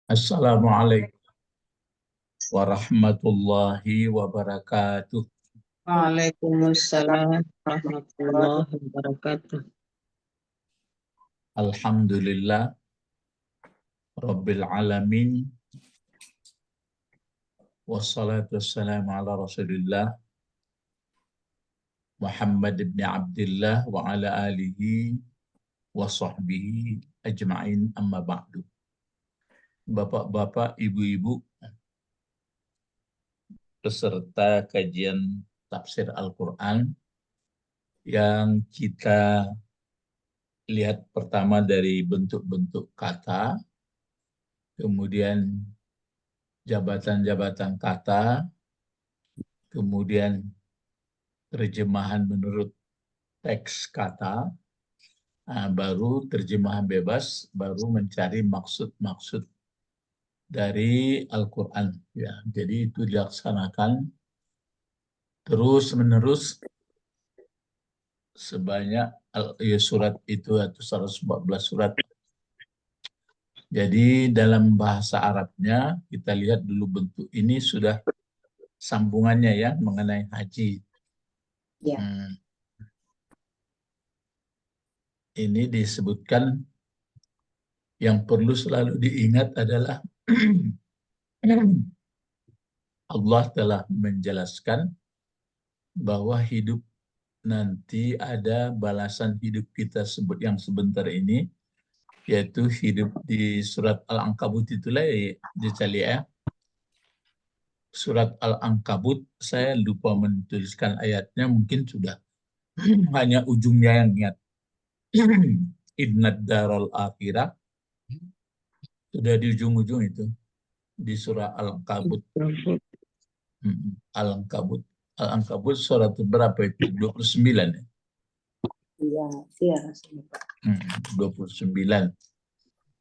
Assalamualaikum warahmatullahi wabarakatuh. Waalaikumsalam warahmatullahi wabarakatuh. Alhamdulillah Rabbil alamin. Wassalatu wassalamu ala Rasulillah Muhammad ibn Abdullah wa ala alihi wa sahbihi ajma'in, amma ba'du. Bapak-bapak, ibu-ibu, peserta kajian tafsir Al-Quran yang kita lihat pertama dari bentuk-bentuk kata, kemudian jabatan-jabatan kata, kemudian terjemahan menurut teks kata, baru terjemahan bebas, baru mencari maksud-maksud dari Al-Quran. Ya, jadi itu dilaksanakan terus-menerus sebanyak surat itu atau 114 surat. Jadi dalam bahasa Arabnya kita lihat dulu bentuk ini sudah sambungannya ya mengenai haji. Ya. Ini disebutkan yang perlu selalu diingat adalah Allah telah menjelaskan bahwa hidup nanti ada balasan hidup kita sebut yang sebentar ini, yaitu hidup di surat Al-Ankabut itulah ya. Surat Al-Ankabut, saya lupa menuliskan ayatnya, mungkin sudah hanya ujungnya yang ingat. Innad daral akhirah, sudah di ujung-ujung itu, di surah Al-Ankabut. Al-Ankabut. Al-Ankabut surat berapa itu? 29 ya? Iya. 29.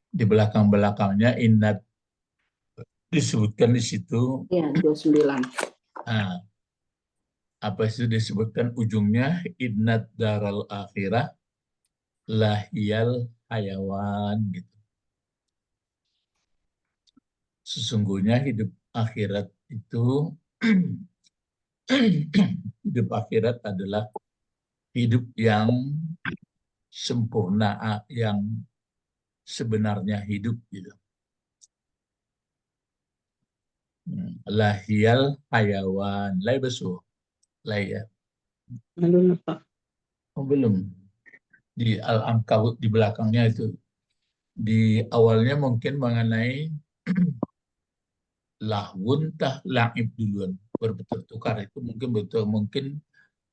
Di belakang-belakangnya innad disebutkan di situ. Iya, 29. Apa itu disebutkan ujungnya? Innad daral akhirah lahiyal hayawan gitu. Sesungguhnya hidup akhirat itu hidup akhirat adalah hidup yang sempurna, yang sebenarnya hidup gitu. Lahiyal hayawan, lai besu, lai ya. Belum, Pak. Oh, belum. Di Al-Ankabut di belakangnya itu. Di awalnya mungkin mengenai lahwun tah laib duluan. Bertukar itu mungkin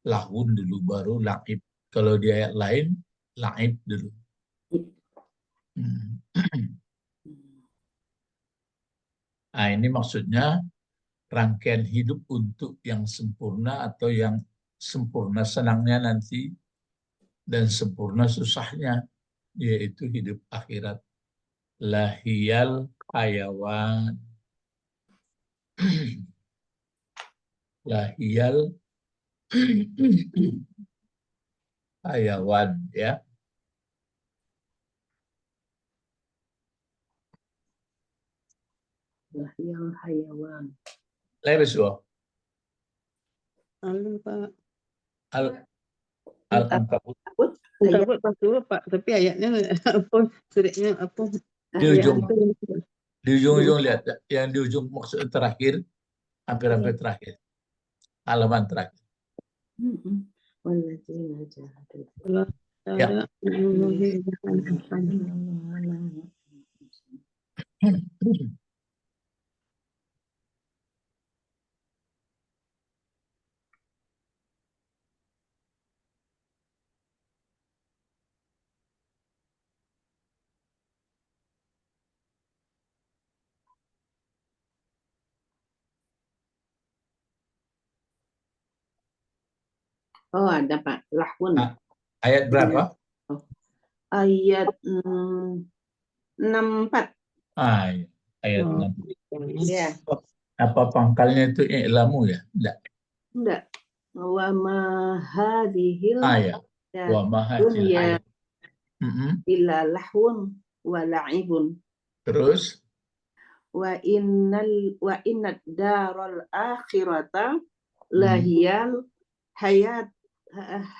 lahwun dulu baru laib. Kalau di ayat lain laib dulu. Nah, ini maksudnya rangkaian hidup untuk yang sempurna atau yang sempurna senangnya nanti dan sempurna susahnya, yaitu hidup akhirat. Lahiyal hayawan. Lahiyal hayawan ya. Lahiyal hayawan. Lebih Halo, Pak. Al-Ankabut. Ankabut Pak, tapi ayatnya apa? Suratnya apa? Di ujung lihat yang di ujung maksud terakhir, hampir terakhir, halaman terakhir. Ya. Oh, ada Pak, lahun. Ayat berapa? Ayat 64. Ayat 6. Ya. Apa pangkalnya itu i'lamu ya? Enggak. Wa ma hadhil Ya. Wa ma hadhil dunya ayat. illa lahun wa la'ibun. Terus? wa innad daral akhirata lahiyal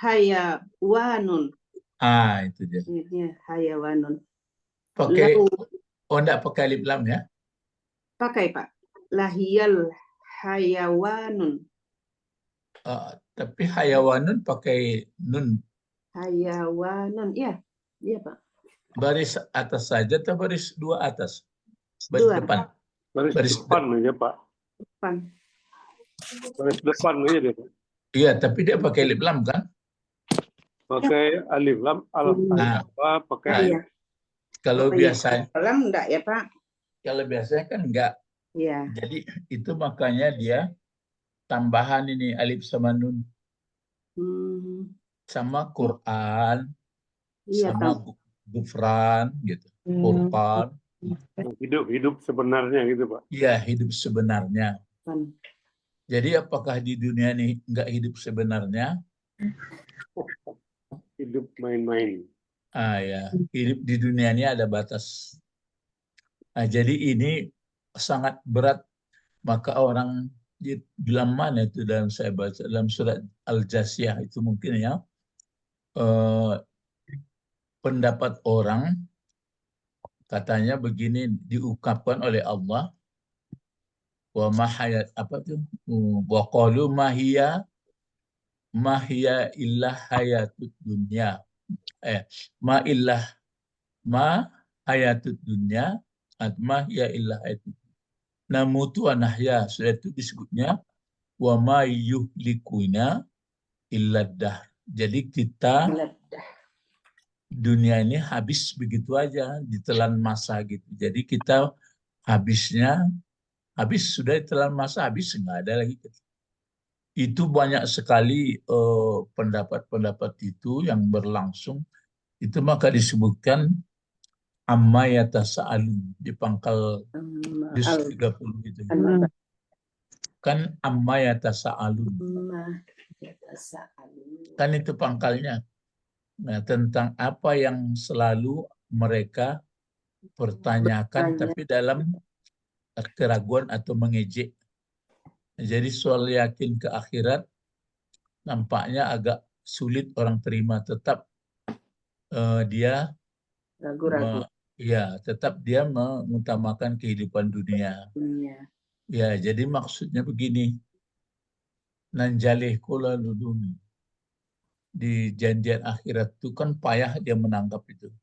hayawanun. Itu dia. Ini hayawanun. Pakai, Lau, enggak pakai alif lam ya? pakai Pak. Lahiyal hayawanun. Tapi hayawanun pakai nun. Hayawanun. Iya, iya Pak. Baris atas saja atau baris dua atas? Baris Dua. depan. Baris depan aja Pak. Depan. Baris depan aja deh Pak. Iya, tapi dia pakai alif lam kan? Pakai alif lam, pakai Iya. Kalau Oh, iya. biasanya, Dalam enggak ya Pak? kalau biasanya kan enggak. Iya. Jadi itu makanya dia tambahan ini alif sama nun. Sama Quran, Iya sama Pak. Gufran gitu. Furqan. hidup sebenarnya gitu Pak. Iya, hidup sebenarnya. Depan. Jadi apakah di dunia ini enggak hidup sebenarnya? Hidup main-main. Ya, hidup di dunia ini ada batas. Jadi ini sangat berat. Maka orang dalam mana itu, dalam saya baca dalam surat Al-Jasiyah itu mungkin ya, pendapat orang katanya begini diungkapkan oleh Allah, wa mahayat apa tuh, wa qalu mahiya illa hayatud dunya, ma illah ma hayatud dunya, ma hiya illa hayatud namutu wa nahya. Sudah itu disebutnya wa ma yuhlikuna illa dahr. Jadi kita dunia ini habis begitu aja, ditelan masa gitu. Jadi kita habis sudah ditelan masa, habis nggak ada lagi. Itu banyak sekali pendapat-pendapat itu yang berlangsung. Itu maka disebutkan amma yatasa'alun di pangkal juz 30 itu. Kan amma yatasa'alun. Kan itu pangkalnya. Nah, tentang apa yang selalu mereka pertanyakan tapi dalam keraguan atau mengejek. Jadi soal yakin ke akhirat nampaknya agak sulit orang terima, tetap dia Ragu-ragu. tetap dia mengutamakan kehidupan dunia. Ya, jadi maksudnya begini. Nanjalih kula luduni. Di janjian akhirat itu kan payah dia menangkap itu.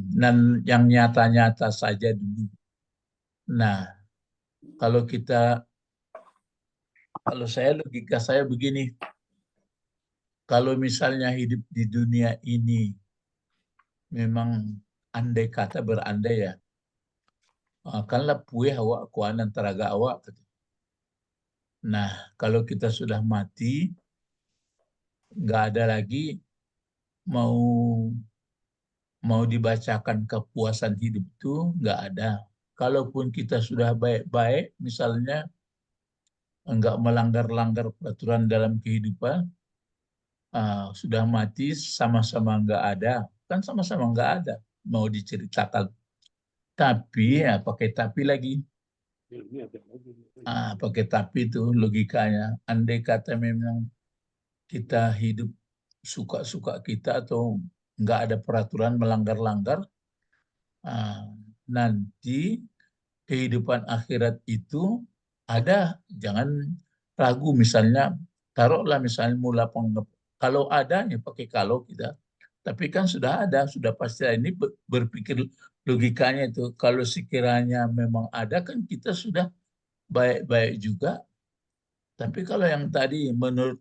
Dan yang nyata-nyata saja dulu. Nah, kalau logika saya begini, kalau misalnya hidup di dunia ini memang andai kata berandai ya, kanlah puih awak kuanan teraga awak. Nah, kalau kita sudah mati, nggak ada lagi mau dibacakan kepuasan hidup itu, nggak ada. Kalaupun kita sudah baik-baik, misalnya nggak melanggar-langgar peraturan dalam kehidupan, sudah mati sama-sama nggak ada, kan sama-sama nggak ada, mau diceritakan. Tapi ya pakai tapi lagi. Pakai tapi itu logikanya. Andai kata memang kita hidup suka-suka kita atau nggak ada peraturan melanggar-langgar, nanti kehidupan akhirat itu ada. Jangan ragu, misalnya taruhlah misalnya kalau ada ya pakai kalau kita, tapi kan sudah ada, sudah pasti. Ini berpikir logikanya itu, kalau sekiranya memang ada kan kita sudah baik-baik juga. Tapi kalau yang tadi menurut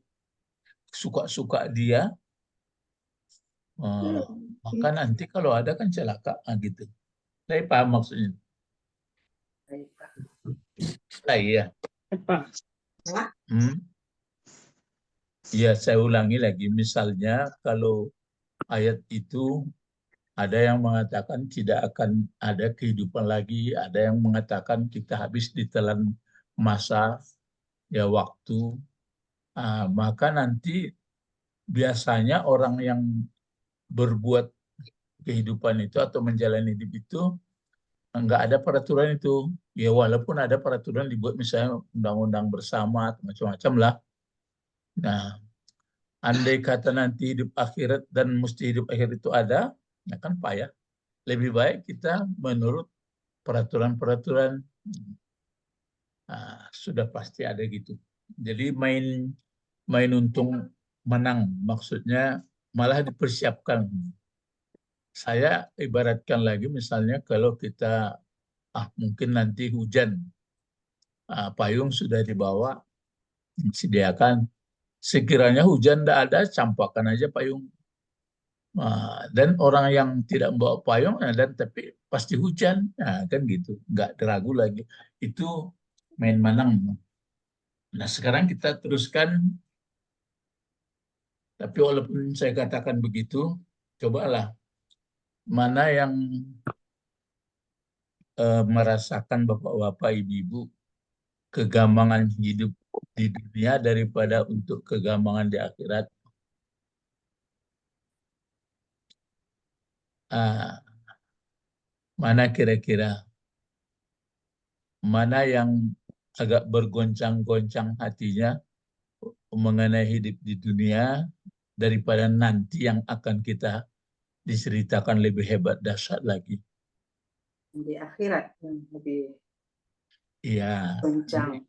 suka-suka dia, maka nanti kalau ada kan celaka gitu. Saya paham maksudnya. Iya. Ya, saya ulangi lagi. Misalnya kalau ayat itu ada yang mengatakan tidak akan ada kehidupan lagi, ada yang mengatakan kita habis ditelan masa, ya waktu. Maka nanti biasanya orang yang berbuat kehidupan itu atau menjalani hidup itu nggak ada peraturan itu. Ya walaupun ada peraturan dibuat misalnya undang-undang bersama atau macam-macam lah. Nah, andai kata nanti hidup akhirat dan mesti hidup akhir itu ada, ya kan payah. Lebih baik kita menurut peraturan-peraturan. Nah, sudah pasti ada gitu. Jadi main untung menang, maksudnya malah dipersiapkan. Saya ibaratkan lagi misalnya kalau kita mungkin nanti hujan, payung sudah dibawa, disediakan. Sekiranya hujan tidak ada, campakkan aja payung. Dan orang yang tidak membawa payung, dan tapi pasti hujan, nah, kan gitu, nggak ragu lagi. Itu main menang. Nah sekarang kita teruskan, tapi walaupun saya katakan begitu, cobalah mana yang merasakan bapak-bapak, ibu-ibu kegampangan hidup di dunia daripada untuk kegampangan di akhirat. Mana kira-kira mana yang agak bergoncang-goncang hatinya mengenai hidup di dunia daripada nanti yang akan kita diceritakan lebih hebat dahsyat lagi. Di akhirat yang lebih Iya. kencang.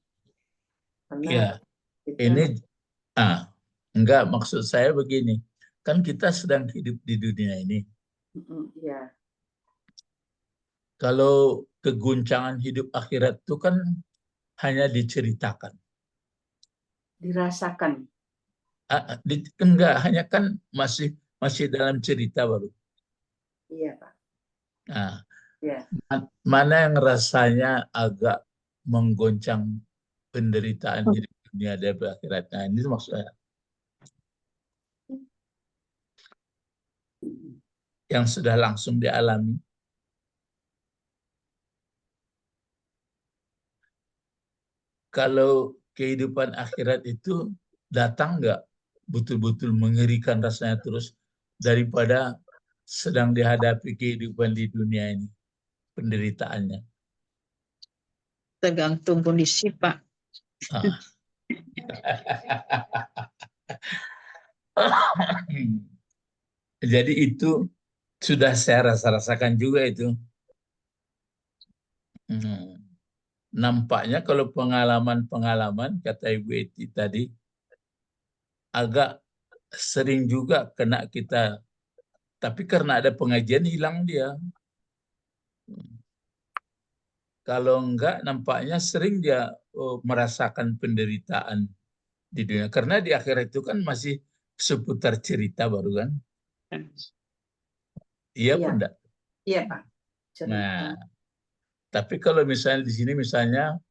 Iya. Kita Ini enggak, maksud saya begini. Kan kita sedang hidup di dunia ini. ya, Kalau keguncangan hidup akhirat itu kan hanya diceritakan. dirasakan. Enggak, hanya kan masih dalam cerita baru. Iya, Pak. Nah, Ya. mana yang rasanya agak menggoncang penderitaan hidup dunia dan akhirat. Nah, ini maksudnya. Yang sudah langsung dialami. Kalau kehidupan akhirat itu datang nggak betul-betul mengerikan rasanya terus daripada sedang dihadapi kehidupan di dunia ini, penderitaannya. Tergantung kondisi, Pak. Jadi itu sudah saya rasakan juga itu. Nampaknya kalau pengalaman kata Ibu Eti tadi agak sering juga kena kita, tapi karena ada pengajian hilang dia. Kalau enggak, nampaknya sering dia merasakan penderitaan di dunia. Karena di akhirat itu kan masih seputar cerita baru kan. Iya pun enggak? Iya, Pak. Cerita. Nah, tapi kalau misalnya di sini misalnya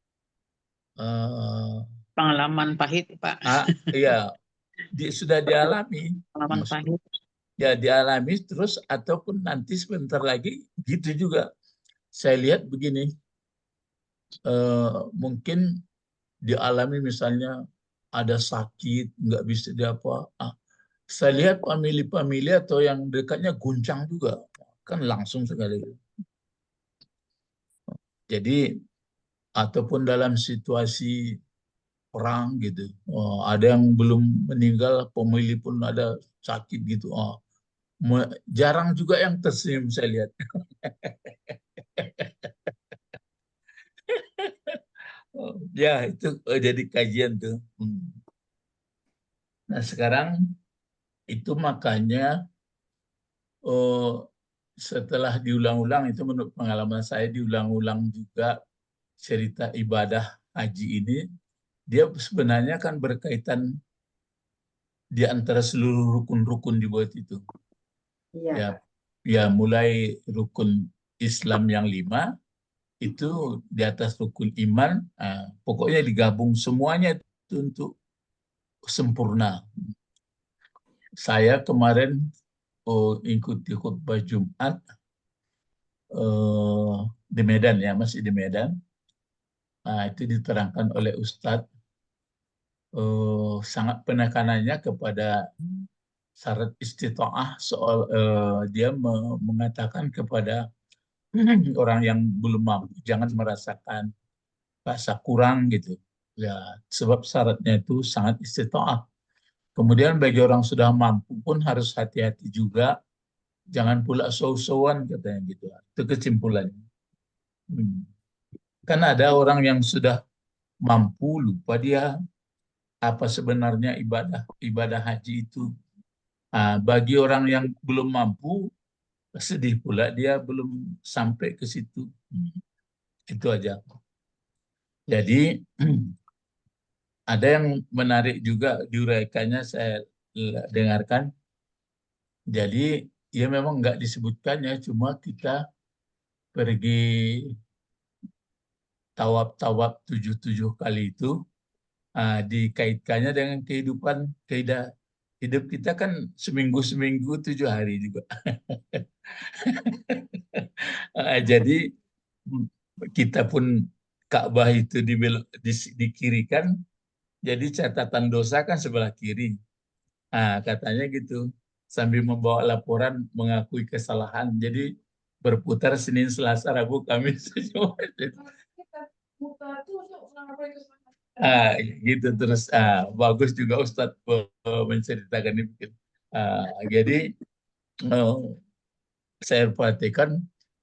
Pengalaman pahit, Pak. iya, sudah dialami. Pengalaman pahit. Ya dialami terus ataupun nanti sebentar lagi gitu juga. Saya lihat begini, mungkin dialami misalnya ada sakit, nggak bisa diapa. Saya lihat famili atau yang dekatnya guncang juga, kan langsung sekali. Jadi ataupun dalam situasi perang gitu, ada yang belum meninggal, pemilih pun ada sakit gitu. Jarang juga yang tersenyum saya lihat. Ya itu jadi kajian tuh. Nah sekarang itu makanya setelah diulang-ulang itu menurut pengalaman saya diulang-ulang juga cerita ibadah haji ini, dia sebenarnya kan berkaitan di antara seluruh rukun-rukun dibuat itu. Iya. Ya mulai rukun Islam yang 5 itu di atas rukun iman, pokoknya digabung semuanya itu untuk sempurna. Saya kemarin ikuti khutbah Jumat di Medan ya, masih di Medan. Nah, itu diterangkan oleh Ustadz, sangat penekanannya kepada syarat istita'ah soal dia mengatakan kepada orang yang belum mampu jangan merasakan rasa kurang gitu. Ya, sebab syaratnya itu sangat istita'ah. Kemudian bagi orang sudah mampu pun harus hati-hati juga, jangan pula so-soan katanya gitu. Itu kesimpulannya. Kan ada orang yang sudah mampu lupa dia apa sebenarnya ibadah haji itu. Bagi orang yang belum mampu, sedih pula dia belum sampai ke situ. Itu aja. Jadi ada yang menarik juga diuraikannya saya dengarkan. Jadi ya memang nggak disebutkannya, cuma kita pergi tawaf 7 kali itu dikaitkannya dengan kehidupan hidup kita kan seminggu 7 hari juga. Jadi kita pun Ka'bah itu di kiri kan, jadi catatan dosa kan sebelah kiri. Katanya gitu, sambil membawa laporan mengakui kesalahan. Jadi berputar Senin, Selasa, Rabu, Kamis. Gitu terus. Bagus juga Ustadz menceritakan ini. Jadi saya perhatikan,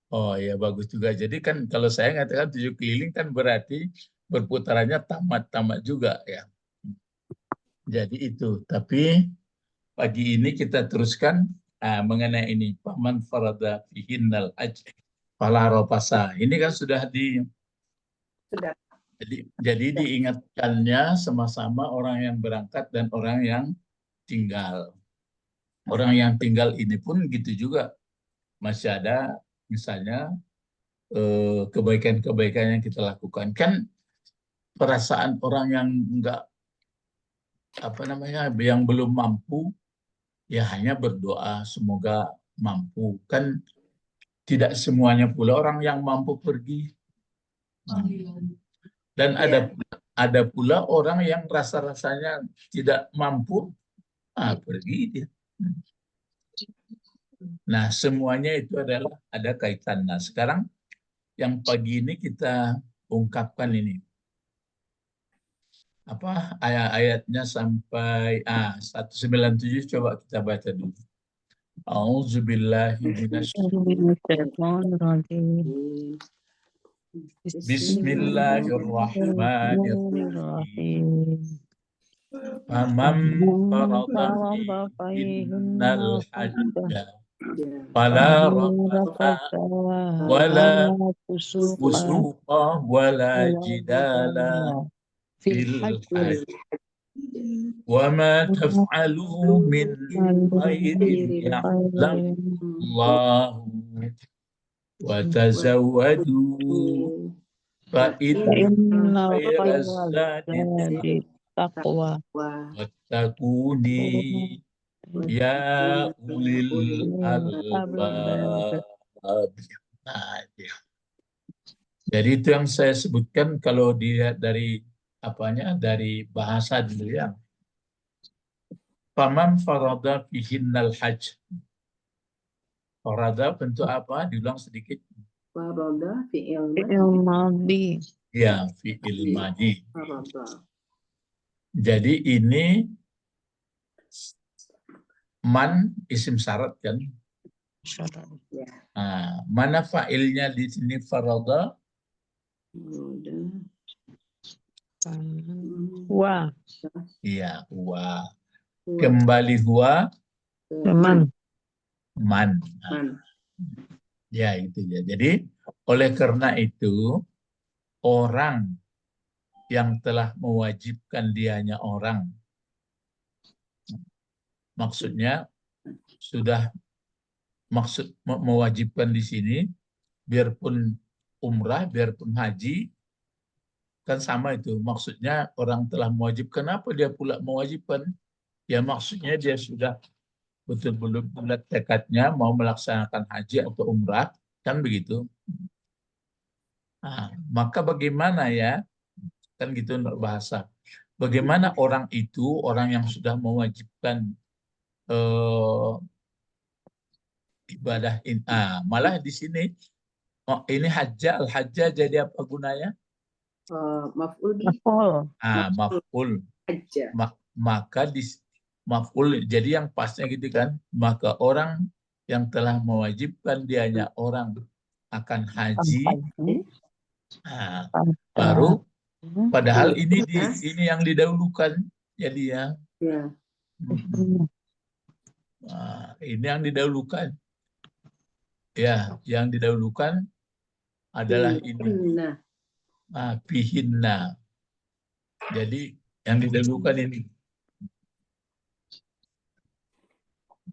oh ya bagus juga. Jadi kan kalau saya ngatakan 7 keliling kan berarti berputarannya tamat-tamat juga ya. Jadi itu. Tapi pagi ini kita teruskan mengenai ini. Paman farada fihinnal hajj fala rafasa. Ini kan sudah Sudah. jadi diingatkannya sama-sama orang yang berangkat dan orang yang tinggal. Orang yang tinggal ini pun gitu juga. Masih ada misalnya kebaikan-kebaikan yang kita lakukan. Kan perasaan orang yang enggak yang belum mampu ya hanya berdoa semoga mampu. Kan tidak semuanya pula orang yang mampu pergi. Dan ada pula orang yang rasa-rasanya tidak mampu, pergi dia. Nah, semuanya itu ada kaitan. Nah, sekarang yang pagi ini kita ungkapkan ini. Apa ayat-ayatnya sampai 197 coba kita baca dulu. A'udzubillahi minasyaitonirrajim. Bismillahirrahmanirrahim. Faman farada fihinnal hajja fala rafata wala fusuqa wala jidala fil hajj wa ma taf'alu min khairin ya'lamullahu wa tazawwadu fa inna khayra zadi taqwa. wattaquni ya ulil albab. Jadi itu yang saya sebutkan kalau dilihat dari bahasa dulu ya. Faman farada fihinnal hajj. Farada bentuk apa? Diulang sedikit. Farada fi'il Madhi. Ya, fi'il madhi. Farada. Jadi ini man isim syarat kan? Ya. Mana fa'ilnya di sini farada? Wa. Iya, wa. Kembali huwa Man. man. Ya itu ya. Jadi oleh karena itu orang yang telah mewajibkan dianya orang, maksudnya sudah mewajibkan di sini, biarpun umrah, biarpun haji, kan sama itu. Maksudnya orang telah mewajibkan, apa dia pula mewajibkan? Ya maksudnya dia sudah betul-betul bulat tekadnya mau melaksanakan haji atau umrah, kan begitu. Maka bagaimana ya, kan gitu bahasa. Bagaimana orang itu, orang yang sudah mewajibkan eh, ibadah ini. Malah di sini ini hajjah, al-hajjah jadi apa gunanya? Maf'ul bih. Maf'ul. Maf'ul. Hajja. Maka di maf'ul jadi yang pasnya gitu kan, maka orang yang telah mewajibkan dianya orang akan haji, baru padahal ini yang didahulukan jadi ya. Ya. Ini yang didahulukan. Ya, yang didahulukan adalah ini. Bihinna. Jadi yang didahulukan ini.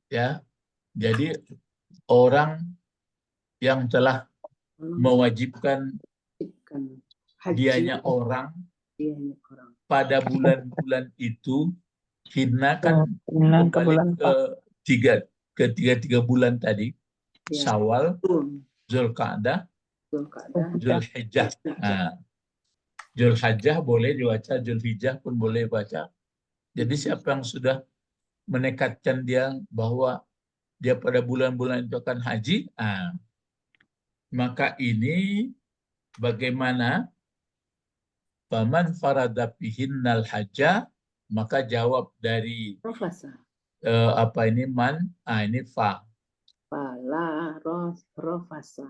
Ya. Jadi orang yang telah mewajibkan dianya orang pada bulan-bulan itu, hinna kan kembali ke tiga bulan tadi. Syawal, Zulqa'dah, Zulhijjah. Zulhijjah boleh dibaca, Zulhijjah pun boleh baca. Jadi siapa yang sudah menekatkan dia bahwa dia pada bulan-bulan itu akan haji, maka ini bagaimana? Faman farada fihinnal hajja, maka jawab dari apa ini man? Ini fa. Fala rofasa.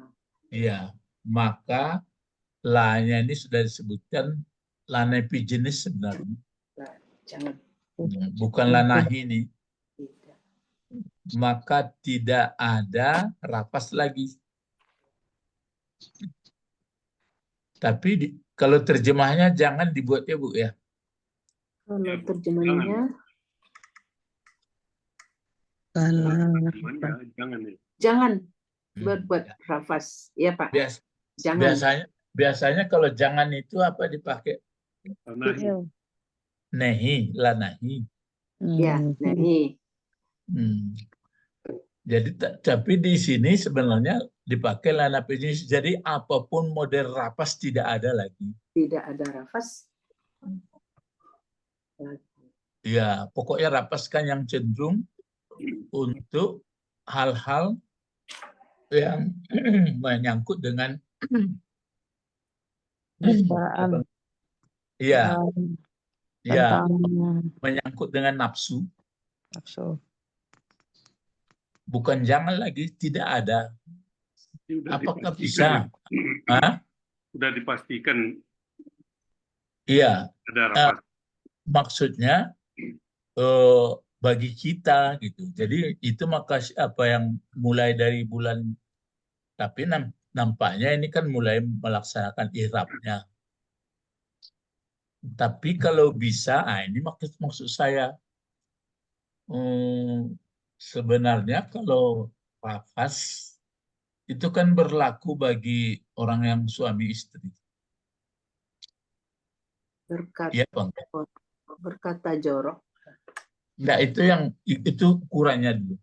Iya, maka la-nya ini sudah disebutkan la nafi jenis sebenarnya. Jangan. Bukan la nahi ini. Maka tidak ada rafas lagi. Tapi kalau terjemahnya jangan dibuat ya Bu ya. Kalau terjemahnya jangan berbuat rafas, ya Pak. Jangan. Biasanya kalau jangan itu apa dipakai? Nahi, la nahi. Ya, nahi. Jadi tapi di sini sebenarnya dipakai la nafi jenis. Jadi apapun model rafas tidak ada lagi. Tidak ada rafas. Ya, pokoknya rafas kan yang cenderung untuk hal-hal yang menyangkut dengan iya, menyangkut dengan nafsu. Bukan jangan lagi, tidak ada. Apakah bisa? Sudah dipastikan. Iya. Ada rapat. Maksudnya bagi kita gitu. Jadi itu maka apa yang mulai dari bulan, tapi nampaknya ini kan mulai melaksanakan ihrabnya. Tapi kalau bisa, ini maksud saya sebenarnya kalau rafas itu kan berlaku bagi orang yang suami istri. Berkata jorok. Enggak, itu ukurannya dulu.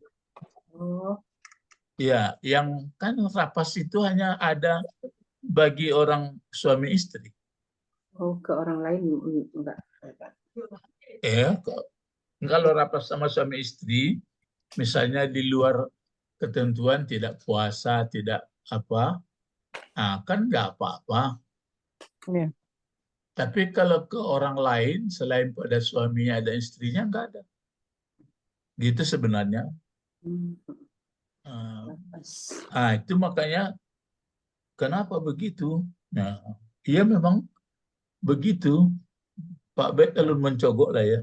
Ya, yang kan rafas itu hanya ada bagi orang suami istri. Ke orang lain enggak. Kalau rafas sama suami istri, misalnya di luar ketentuan tidak puasa, tidak apa, kan nggak apa-apa. Ya. Tapi kalau ke orang lain selain pada suaminya ada istrinya nggak ada. Gitu sebenarnya. Itu makanya kenapa begitu? Nah, iya memang begitu. Pak Bet alun mencogok lah ya.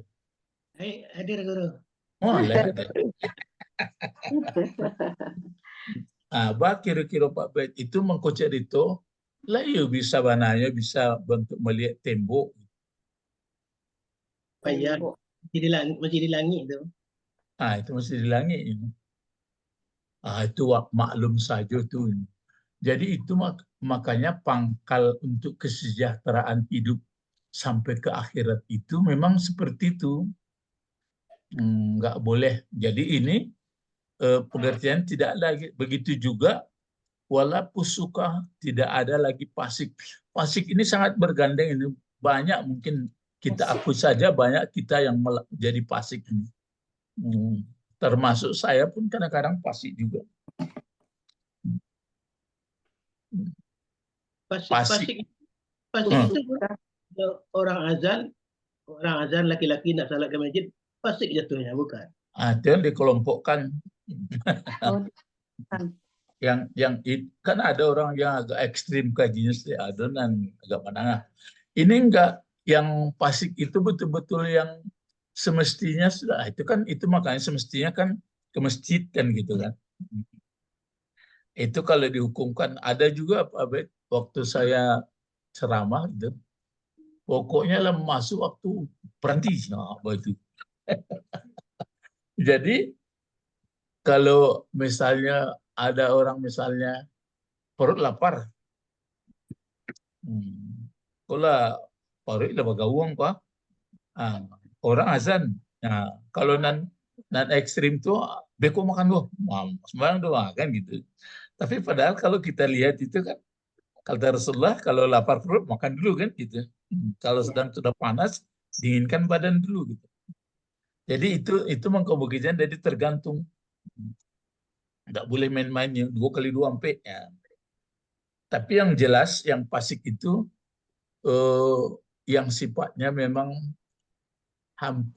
Hadir guru. Boleh. Kira-kira Pak Bet itu mengkocek itu lah ya bisa bananya bisa bentuk melihat tembok. Iya, masih di langit itu. Itu masih di langit ini. Itu maklum saja tuh. Jadi itu makanya pangkal untuk kesejahteraan hidup sampai ke akhirat itu memang seperti itu. Nggak boleh. Jadi ini pengertian tidak lagi begitu juga. Wala pusuka, tidak ada lagi fasik. Fasik ini sangat bergandeng ini. Banyak mungkin kita aku saja banyak kita yang jadi fasik ini. Termasuk saya pun kadang-kadang fasik juga. Fasik, Fasik. fasik Hmm. itu kalau orang azan laki-laki nak salat ke masjid, fasik jatuhnya, bukan? Itu yang dikelompokkan. Oh, Kan ada orang yang agak ekstrim kajinya, ada yang agak menengah. Ini enggak, yang fasik itu betul-betul yang semestinya sudah, itu makanya semestinya kan ke masjid kan gitu kan. Itu kalau dihukumkan. Ada juga Pak Abed, waktu saya ceramah gitu, pokoknya lah masuk waktu berhenti. Nah, apa itu. Jadi kalau misalnya ada orang misalnya perut lapar, kalau perut lah bagawang Pak, orang azan. Nah, kalau nan ekstrim tuh beko makan loh, sembarang doang kan gitu. Tapi padahal kalau kita lihat itu kan, kata Rasulullah, kalau lapar perut makan dulu kan gitu. Kalau sedang sudah panas, dinginkan badan dulu gitu. Jadi itu mengkomunikasikan, jadi tergantung. Nggak boleh main-main yang 2x2 sampai. Ya. Tapi yang jelas, yang fasik itu yang sifatnya memang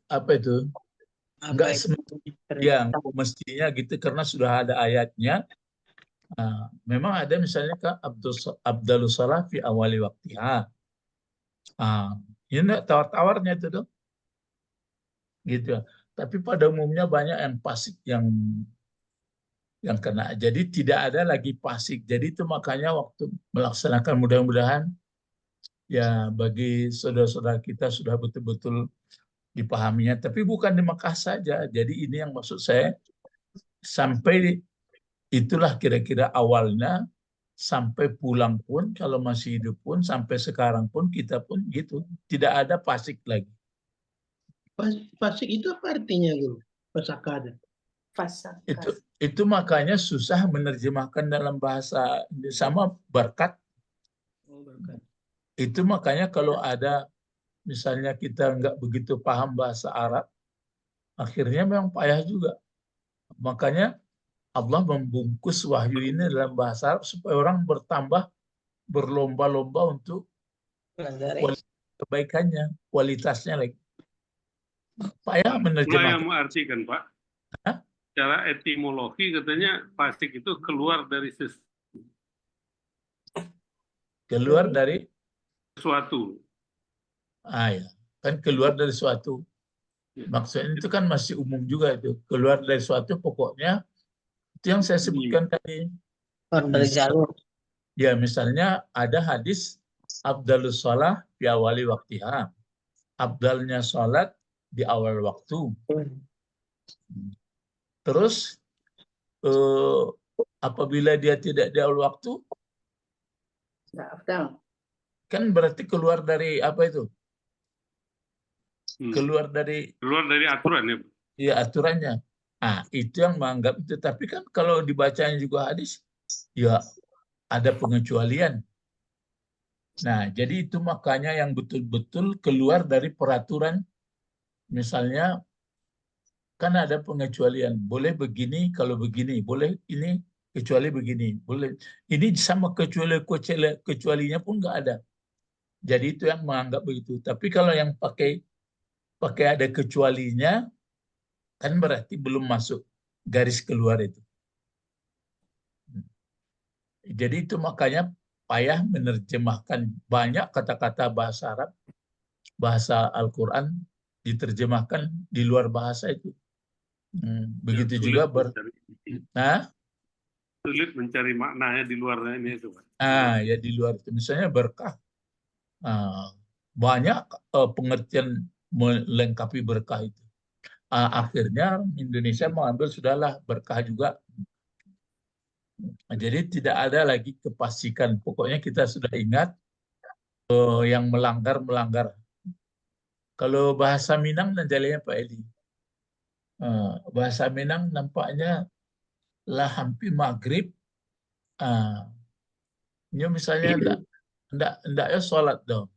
apa itu? Enggak mestinya gitu, karena sudah ada ayatnya. Memang ada misalnya Kak Abdalus Salah fi awali waktiha. Ini tawar-tawarnya itu dong. Gitu. Tapi pada umumnya banyak yang fasik yang kena. Jadi tidak ada lagi fasik. Jadi itu makanya waktu melaksanakan, mudah-mudahan ya bagi saudara-saudara kita sudah betul-betul dipahaminya. Tapi bukan di Mekah saja. Jadi ini yang maksud saya, sampai itulah kira-kira awalnya, sampai pulang pun, kalau masih hidup pun, sampai sekarang pun kita pun gitu. Tidak ada fasik lagi. Fasik itu apa artinya, Guru? Fasakada. Itu makanya susah menerjemahkan dalam bahasa sama berkat. Itu makanya kalau ada misalnya kita nggak begitu paham bahasa Arab, akhirnya memang payah juga. Makanya Allah membungkus wahyu ini dalam bahasa Arab supaya orang bertambah, berlomba-lomba untuk kebaikannya, kualitasnya lagi. Payah Mulai menerjemahkan. yang mengartikan Pak. Hah? Secara etimologi katanya fasik itu keluar dari Keluar dari sesuatu. ya, kan keluar dari suatu. Maksudnya itu kan masih umum juga itu. Keluar dari suatu, pokoknya itu yang saya sebutkan tadi. Ya, misalnya ada hadis Abdalus Shalah di awali waktiha. Abdalnya sholat di awal waktu. Terus apabila dia tidak di awal waktu, kan berarti keluar dari apa itu? Keluar dari aturan ya. Iya, aturannya. Itu yang menganggap itu. Tapi kan kalau dibacanya juga hadis, ya ada pengecualian. Nah, jadi itu makanya yang betul-betul keluar dari peraturan. Misalnya, kan ada pengecualian. Boleh begini kalau begini. Boleh ini kecuali begini. Boleh. Ini sama kecualinya pun nggak ada. Jadi itu yang menganggap begitu. Tapi kalau yang pakai ada kecualinya, kan berarti belum masuk garis keluar itu. Jadi itu makanya payah menerjemahkan banyak kata-kata bahasa Arab, bahasa Al-Quran diterjemahkan di luar bahasa itu. Begitu juga sulit mencari maknanya di luarnya ini itu. Ya di luar itu. Misalnya berkah. Banyak pengertian melengkapi berkah itu. Akhirnya Indonesia mengambil sudahlah berkah juga. Jadi tidak ada lagi kepastikan. Pokoknya kita sudah ingat yang melanggar. Kalau bahasa Minang dan jalannya Pak Edi. Bahasa Minang nampaknya lah hampir maghrib. Ini misalnya enggak ya sholat dong.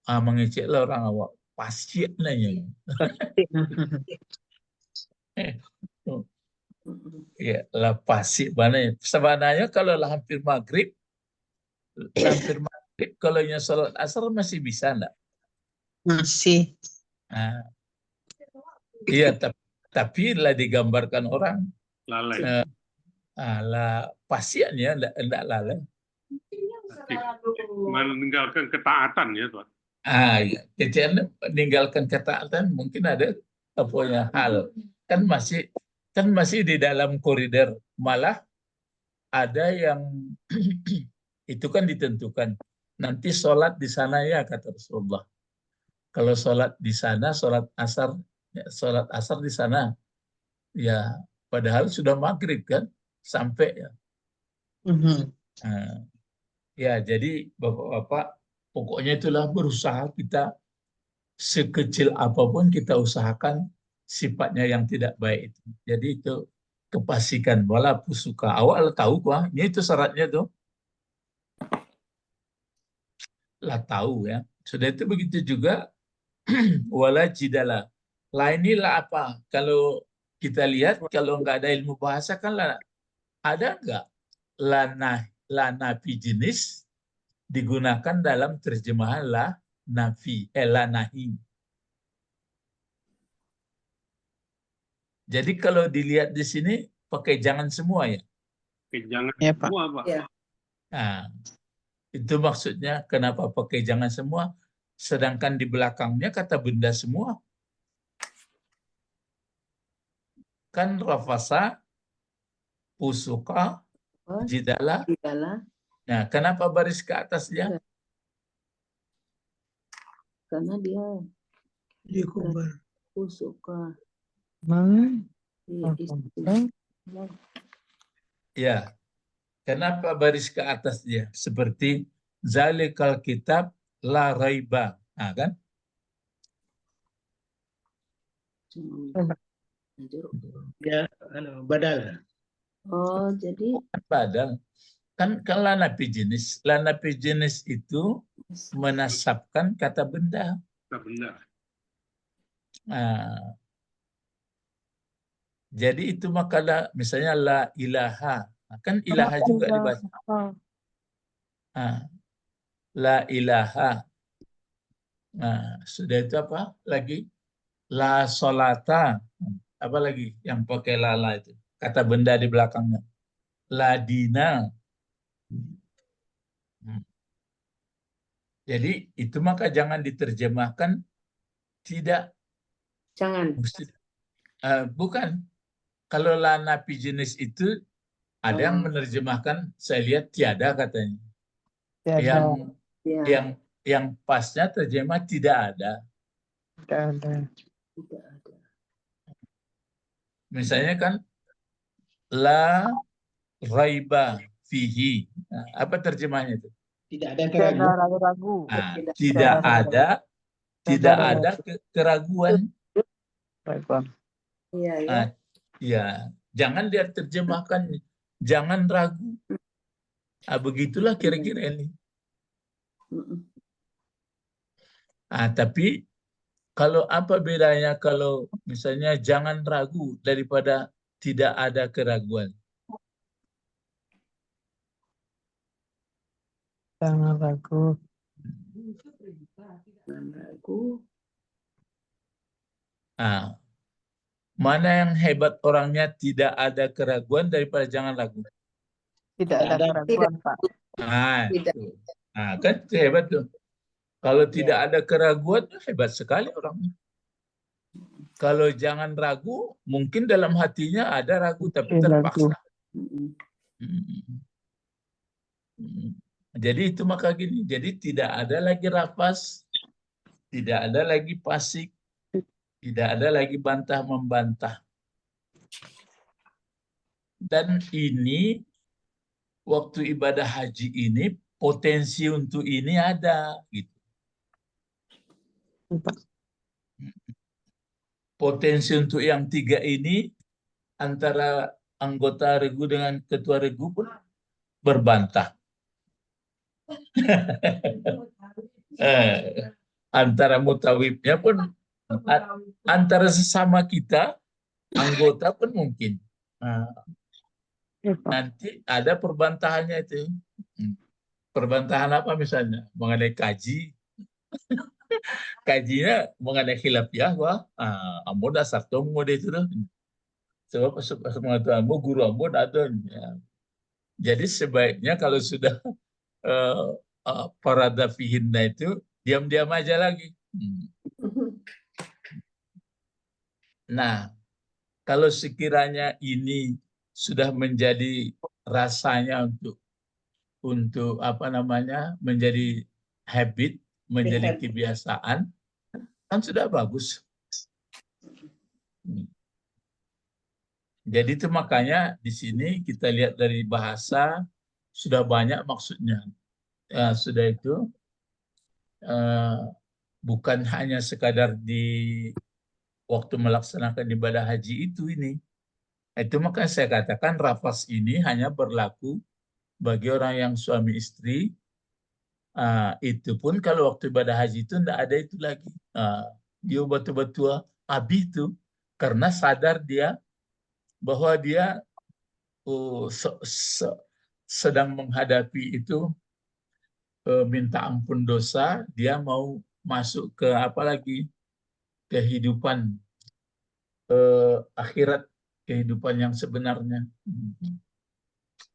Mengeceklah orang awak. Pasti nanya. Ya, lah pasti mana? Sebenarnya kalau lah hampir maghrib, kalau nya sholat asar masih bisa enggak? Masih. Nah, iya, tapi lah digambarkan orang Lalai. lah pasiennya enggak lalai. Meninggalkan ketaatan ya, Pak. Iya. Jadi Anda meninggalkan ketaatan mungkin ada punya hal kan masih di dalam koridor, malah ada yang itu kan ditentukan nanti sholat di sana ya kata Rasulullah. Kalau sholat di sana, sholat asar di sana, ya padahal sudah maghrib kan sampai ya. Nah, ya jadi bapak-bapak pokoknya itulah berusaha kita sekecil apapun kita usahakan sifatnya yang tidak baik itu. Jadi itu kepastikan walaupun suka awal tahu wah ini itu syaratnya tuh lah tahu ya. Sudah itu begitu juga wala jidala. Lah inilah apa? Kalau kita lihat kalau nggak ada ilmu bahasa kan lah, ada nggak nafi jenis digunakan dalam terjemahan la nahi. Jadi kalau dilihat di sini pakai jangan semua ya. Oke, jangan Ya, Pak. semua, Pak. Ya. Nah, itu maksudnya kenapa pakai jangan semua, sedangkan di belakangnya kata benda semua. Kan rafasa, pusuka, jidala. Jidala, Nah, kenapa baris ke atasnya? karena dia Dia kembar. suka Ya, kenapa baris ke atasnya? Seperti zalikal kitab la raiba. Nah, kan? Dia badal. Oh, jadi Padahal kan lanapi jenis itu menasabkan kata benda. Nah, benar. Nah, jadi itu makalah misalnya la ilaha. Nah, kan ilaha juga dibaca. Nah, la ilaha. Nah, sudah itu apa lagi? La solata. Apa lagi yang pakai lala itu? Kata benda di belakangnya. La dina. Jadi itu maka jangan diterjemahkan tidak. jangan. Bukan. Kalau la nafi jenis itu ada yang menerjemahkan, saya lihat tiada katanya. Yang Ya, yang pasnya terjemah tidak ada. tidak ada. Misalnya kan la raiba fihi. Nah, apa terjemahnya itu? Tidak ada keraguan. Nah, tidak ada keraguan. Iya, ya. Nah, ya, jangan dia terjemahkan jangan ragu. Nah, begitulah kira-kira ini. Nah, tapi kalau apa bedanya kalau misalnya jangan ragu daripada tidak ada keraguan? Jangan ragu. Jangan ragu. Nah, mana yang hebat orangnya tidak ada keraguan daripada jangan ragu? Tidak ada keraguan, Pak. Nah, Tidak. itu. Nah, kan itu hebat tuh. Kalau tidak ada keraguan, hebat sekali orangnya. Kalau jangan ragu, mungkin dalam hatinya ada ragu, tapi terpaksa. Jadi itu maka gini, jadi tidak ada lagi rafas, tidak ada lagi fasik, tidak ada lagi bantah-membantah. Dan ini, waktu ibadah haji ini, potensi untuk ini ada. Gitu. Potensi untuk yang tiga ini, antara anggota regu dengan ketua regu pun berbantah. Antara mutawibnya pun, antara sesama kita, anggota pun mungkin. Nah, Ya, Pak. nanti ada perbantahannya itu. Perbantahan apa misalnya? Mengenai kaji. Kajinya mengenai khilafiyah, wah, ambo dasar tomo deh itu. Sebab sepengetahuanmu guru ambo ada. Ya. Jadi sebaiknya kalau sudah parada fihinna itu diam-diam aja lagi. Nah, kalau sekiranya ini sudah menjadi rasanya untuk apa namanya menjadi habit, menjadi Habit. kebiasaan, kan sudah bagus. Jadi itu makanya di sini kita lihat dari bahasa sudah banyak maksudnya. Ya, sudah itu bukan hanya sekadar di waktu melaksanakan ibadah haji itu ini. Itu makanya saya katakan rafas ini hanya berlaku bagi orang yang suami istri. Itu pun kalau waktu ibadah haji itu tidak ada itu lagi. Dia betul-betul habis itu karena sadar dia bahwa dia sedang menghadapi itu minta ampun dosa, dia mau masuk ke apa lagi kehidupan akhirat, kehidupan yang sebenarnya.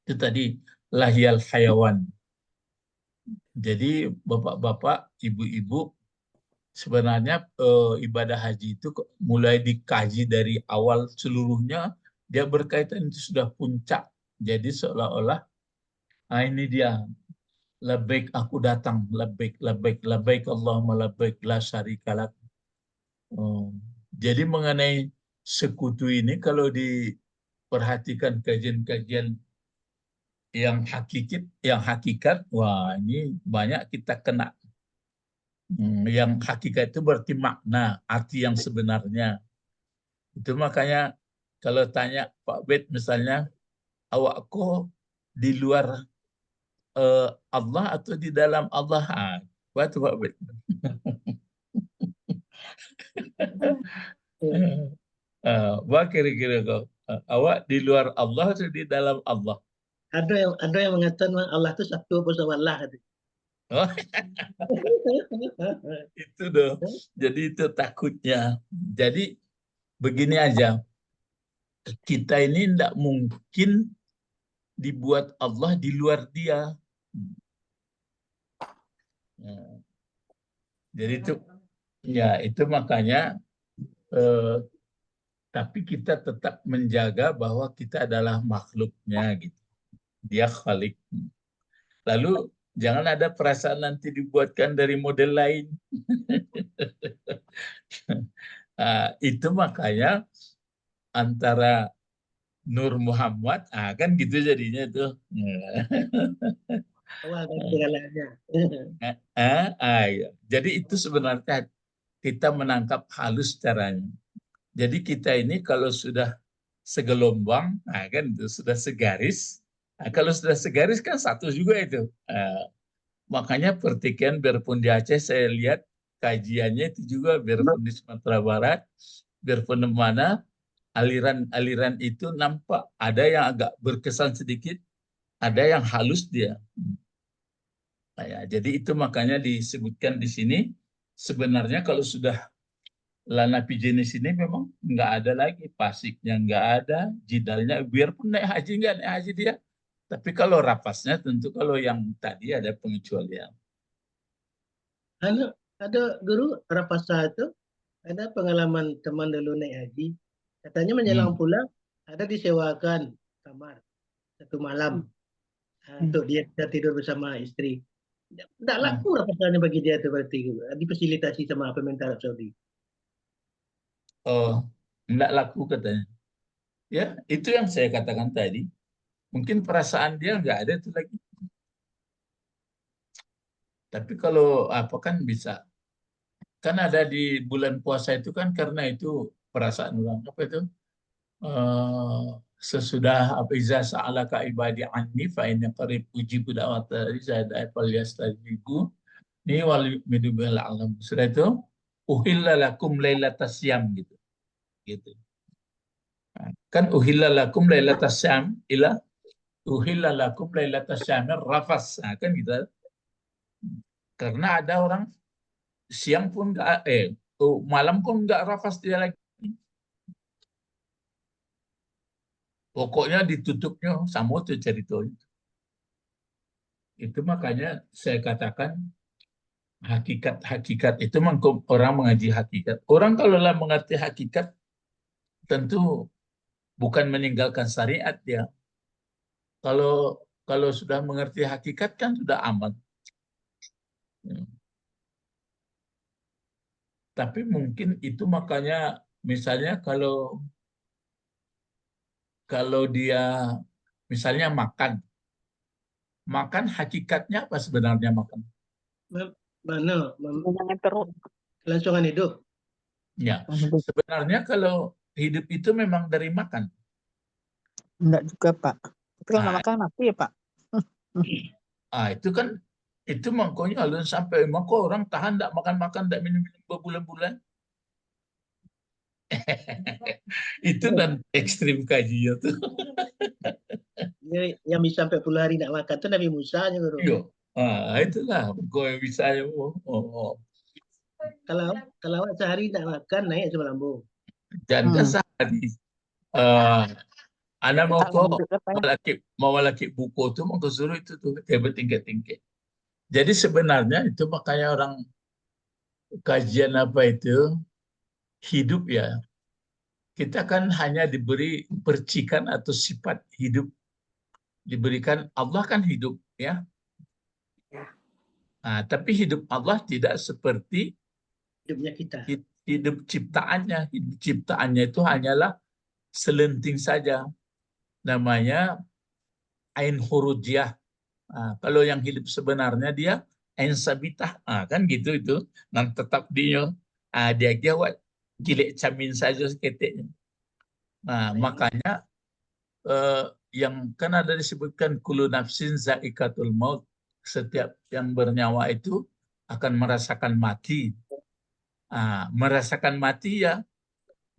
Itu tadi lahyal hayawan. Jadi bapak-bapak, ibu-ibu, sebenarnya ibadah haji itu mulai dikaji dari awal seluruhnya, dia berkaitan itu sudah puncak. Jadi seolah-olah ini dia, labbaik aku datang, labbaik, labbaik, labbaik Allahumma labbaik, la syarika lak. Jadi mengenai sekutu ini kalau diperhatikan kajian-kajian yang hakikat, wah ini banyak kita kena. Yang hakikat itu berarti makna, arti yang sebenarnya. Itu makanya kalau tanya Pak Bet misalnya, awak kok di luar Allah atau di dalam Allah? Buat Pak Bet. Wah kira-kira kau, awak di luar Allah atau di dalam Allah? Ada yang mengatakan Allah itu satu bersama Allah. Oh, itu dong. Jadi itu takutnya. Jadi begini aja, kita ini tidak mungkin dibuat Allah di luar dia. Jadi itu makanya tapi kita tetap menjaga bahwa kita adalah makhluknya gitu. Dia khalik. Lalu jangan ada perasaan nanti dibuatkan dari model lain. Itu makanya antara Nur Muhammad, kan gitu jadinya tuh. Awal dari segalanya. Ya. Jadi itu sebenarnya kita menangkap halus caranya. Jadi kita ini kalau sudah segelombang, kan itu sudah segaris. Kalau sudah segaris kan satu juga itu. Makanya pertikaian biarpun di Aceh saya lihat kajiannya itu juga biarpun di Sumatera Barat, biarpun di mana aliran-aliran itu nampak ada yang agak berkesan sedikit, ada yang halus dia. Jadi itu makanya disebutkan di sini sebenarnya kalau sudah lana jenis ini memang nggak ada lagi, pasiknya nggak ada, jidalnya biarpun naik haji nggak naik haji dia. Tapi kalau rapasnya tentu kalau yang tadi ada pengecualian. Ada guru Rapasa itu, ada pengalaman teman dulu naik haji. Katanya menjelang pulang, ada disewakan kamar satu malam untuk dia tidur bersama istri. Tidak laku Rapasanya bagi dia itu berarti difasilitasi sama pemerintah Arab Saudi. Oh, tidak laku katanya. Ya, itu yang saya katakan tadi. Mungkin perasaan dia nggak ada itu lagi. Tapi kalau apa kan bisa. Kan ada di bulan puasa itu kan karena itu perasaan orang apa itu sesudah apa iza sa'alaka ibadi anni fa inna qarib ujibu da'wata iza da'a falyastajibu ni wal yu'minu bil alam. Sudah itu uhilla lakum lailatas syam gitu. Kan uhillalakum lailatas syam ila uhillalakum lailatas syamir rafas. Nah, kan gitu. Karena ada orang siang pun nggak malam pun nggak rafas dia lagi. Pokoknya ditutupnya sama tuh ceritanya. Itu makanya saya katakan hakikat itu orang mengaji hakikat. Orang kalau lah mengerti hakikat tentu bukan meninggalkan syariat dia. Kalau sudah mengerti hakikat kan sudah aman. Tapi mungkin itu makanya misalnya kalau dia misalnya makan hakikatnya apa sebenarnya makan? Mana? Jangan terus. Kelangsungan hidup. Ya, sebenarnya kalau hidup itu memang dari makan. Enggak juga, Pak. Tapi kalau nggak Ah, makan mati ya, Pak. itu kan itu makanya alun sampai maka orang tahan tidak makan-makan tidak minum-minum berbulan-bulan. Itu dan ekstrim kajinya tuh. Yang bisa sampai puluh hari tidak makan itu Nabi Musa aja, Guru. Iya. Itulah gue bisa. Kalau awak sehari tidak makan naik asam lambung. Janda sehari. Anak mau kok Pak, ya. mau laki buku tuh mau suruh itu tuh table tingkat-tingkat. Jadi sebenarnya itu makanya orang kajian apa itu hidup ya. Kita kan hanya diberi percikan atau sifat hidup. Diberikan Allah kan hidup ya. Tapi hidup Allah tidak seperti Hidupnya kita. hidup ciptaannya. Hidup ciptaannya itu hanyalah selenting saja. Namanya ain hurujiyah. Kalau yang hidup sebenarnya dia ain sabitah. Kan gitu itu. Nan tetap dia. Dia jawab gilek camin saja seketiknya. Makanya yang kan ada disebutkan kullu nafsin zaikatul maut, setiap yang bernyawa itu akan merasakan mati. Merasakan mati ya,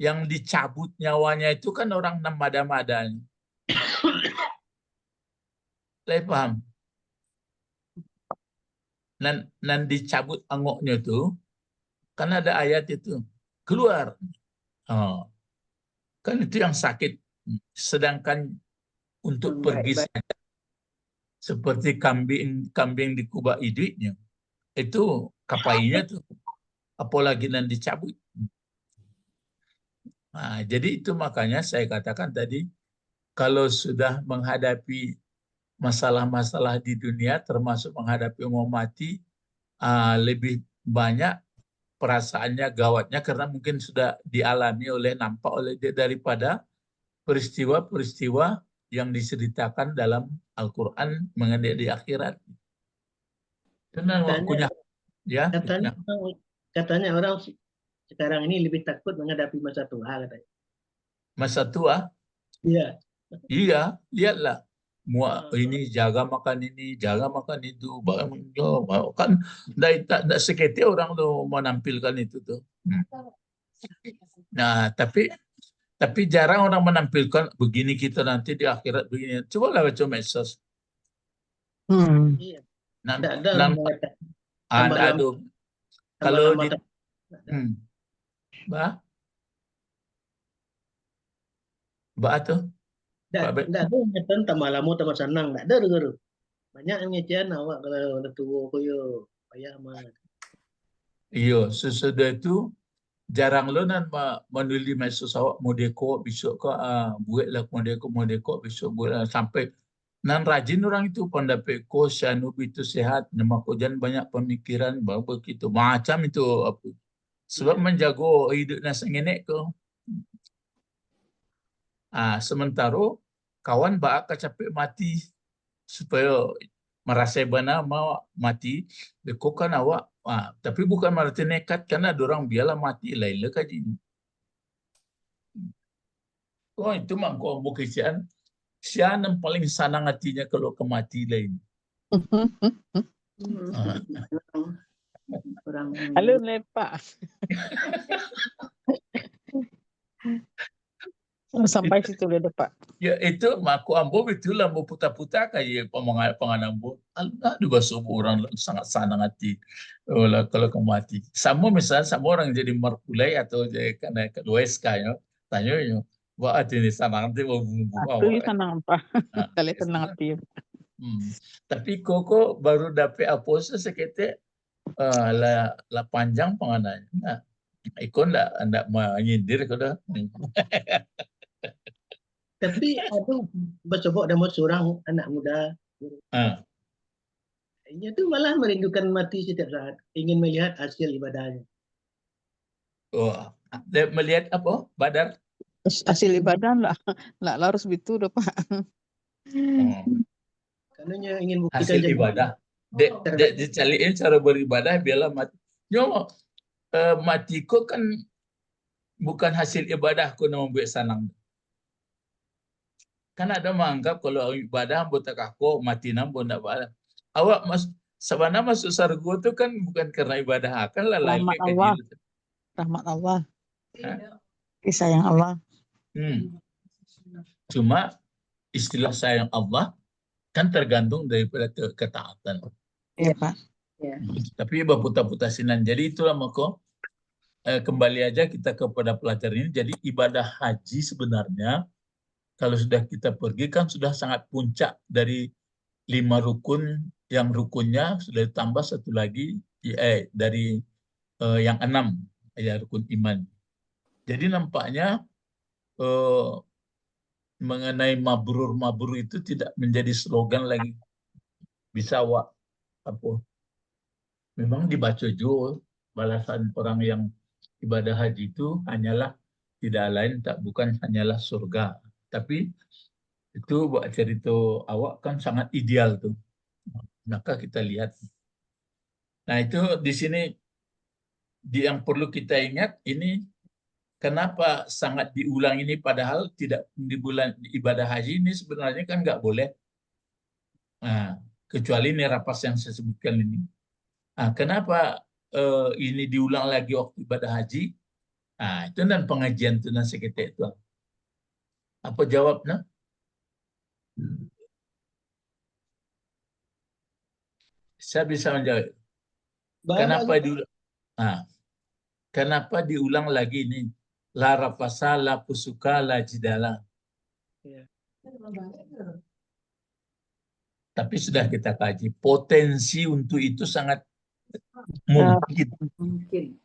yang dicabut nyawanya itu kan orang namada-madanya. Saya paham. Dan dicabut angoknya itu, kan ada ayat itu keluar. Kan itu yang sakit. Sedangkan untuk pergi saja, seperti kambing dikubah idiknya, itu kapainya tuh, apalagi nan dicabut. Jadi itu makanya saya katakan tadi, kalau sudah menghadapi masalah-masalah di dunia, termasuk menghadapi mau mati, lebih banyak perasaannya gawatnya karena mungkin sudah dialami nampak oleh dia daripada peristiwa-peristiwa yang diceritakan dalam Al-Quran mengenai di akhirat. Karena waktunya ya. Katanya orang sekarang ini lebih takut menghadapi masa tua katanya. Masa tua? Iya. Iya, lihatlah. Ini jaga makan ini, jaga makan itu, kan tidak seketi orang tuh menampilkan itu tuh. Nah, tapi jarang orang menampilkan begini kita nanti di akhirat begini. Coba lah baca medsos. Iya. Tidak ada kalau di tuh. Tidak ada yang tambah lama tambah senang. Tidak ada Guru. Banyak yang ngecehan awak kalau udah tua koyo payah amat. Iya, sesudah itu jarang lo nan menulis medsos awak modeko besok ke buat lah modeko besok buat sampai nan rajin orang itu pendapat ko Syanub itu sehat, nama ko jangan banyak pemikiran bahwa begitu macam itu apa. Sebab menjago hidupnya sengenek ko. Sementara kawan bak capek mati supaya merasa benar mau mati, beko kan awak. Tapi bukan berarti nekat karena dorang biarlah mati lain kaji. Itu mah kau bukisian. Siapa yang paling senang hatinya kalau kemati lain. Halo lepak. Sampai situ dulu Pak. Ya itu maku ambo betul lah mau putar-putar kayak penganam ambo. Aduh basuh orang sangat senang hati. Kalau kamu mati. Sama misalnya sama orang jadi markulai atau jadi karena kedua SK ya. Tanya ya. Wah ini senang hati mau bumbu Aku awak. senang Pak. Nah, Kali senang hati. Tapi koko baru dapet apa sekete lah panjang pengananya. Nah, ikon ndak menyindir kau dah. Tapi aku coba ada mau seorang anak muda. Ah. Dia tuh malah merindukan mati setiap saat, ingin melihat hasil ibadahnya. Wah, dia melihat apa? Badar. Hasil ibadah lah harus gitu udah Pak. Karena dia ingin buktikan Hasil janji. ibadah. Dicariin cara beribadah biarlah mati. Nyo matiku kan bukan hasil ibadah ku nama buat sanang. Kan ada menganggap kalau ibadah buat aku mati nam ndak balah. Awak sebenarnya masuk surga itu kan bukan karena ibadah, kan lah lain Rahmat kayak Allah. gitu. Rahmat Allah. Hah? Sayang Allah. Cuma istilah sayang Allah kan tergantung daripada ketaatan. Iya Pak. Ya. Tapi berputar-putar sinan. Jadi itulah maka kembali aja kita kepada pelajaran ini. Jadi ibadah haji sebenarnya kalau sudah kita pergi kan sudah sangat puncak dari 5 rukun, yang rukunnya sudah ditambah satu lagi dari yang 6 ya rukun iman. Jadi nampaknya mengenai mabrur itu tidak menjadi slogan lagi. Bisa apa? Memang dibaca juga balasan orang yang ibadah haji itu hanyalah tidak lain bukan hanyalah surga, tapi itu buat cerita awak kan sangat ideal tuh. Maka kita lihat. Nah itu di sini yang perlu kita ingat ini kenapa sangat diulang ini padahal tidak di bulan ibadah haji ini sebenarnya kan nggak boleh. Nah, kecuali ini rapas yang saya sebutkan ini. Nah, kenapa ini diulang lagi waktu ibadah haji? Nah, itu dan pengajian itu dan sekitar itu. Apa jawabnya? Saya bisa menjawab. Kenapa diulang lagi ini? La rafasa, la pusuka, la jidala. Ya. Tapi sudah kita kaji. Potensi untuk itu sangat mungkin. Mungkin.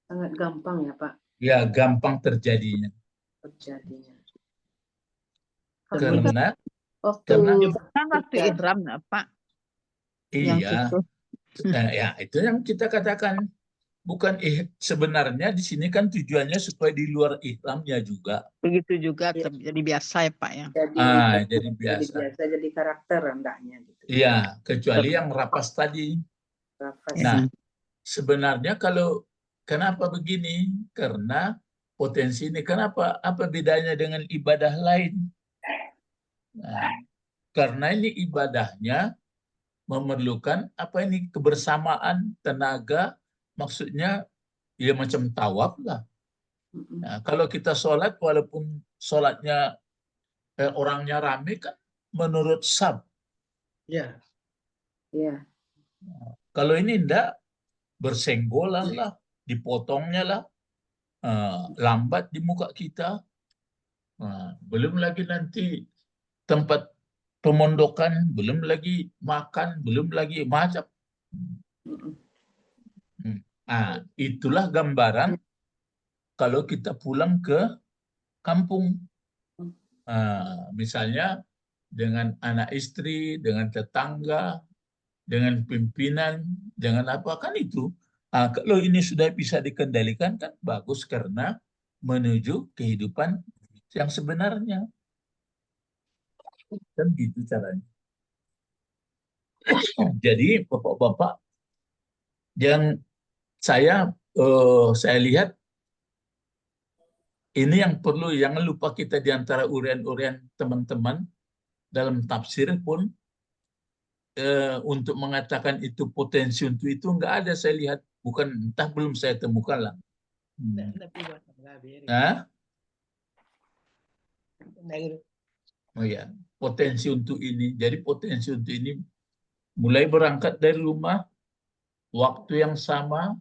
Sangat gampang ya Pak Ya, gampang terjadinya. terjadinya. Karena Kan waktu ihram nggak Pak? iya. Ya, itu yang kita katakan. Bukan sebenarnya di sini kan tujuannya supaya di luar ihramnya juga. Begitu juga jadi biasa ya Pak ya. Jadi biasa. Jadi karakter hendaknya gitu. Iya, kecuali yang rapas tadi. Nah, sebenarnya kenapa begini? Karena potensi ini. Kenapa? Apa bedanya dengan ibadah lain? Nah, karena ini ibadahnya memerlukan kebersamaan, tenaga, maksudnya ya macam tawaf lah. Nah, kalau kita sholat, walaupun sholatnya orangnya rame kan menurut sab. Ya. Ya. Kalau ini enggak, bersenggolan lah, dipotongnya lah, lambat di muka kita. Belum lagi nanti tempat pemondokan, belum lagi makan, belum lagi macam. Itulah gambaran kalau kita pulang ke kampung. Misalnya dengan anak istri, dengan tetangga, dengan pimpinan, dengan apa kan itu. Kalau ini sudah bisa dikendalikan kan bagus karena menuju kehidupan yang sebenarnya. Kan gitu caranya. Jadi bapak-bapak yang saya lihat ini yang perlu, jangan lupa kita di antara urian-urian teman-teman dalam tafsir pun untuk mengatakan itu potensi untuk itu nggak ada saya lihat, bukan entah belum saya temukan lah. Nah, gitu. Oh ya, potensi untuk ini. Jadi potensi untuk ini mulai berangkat dari rumah, waktu yang sama,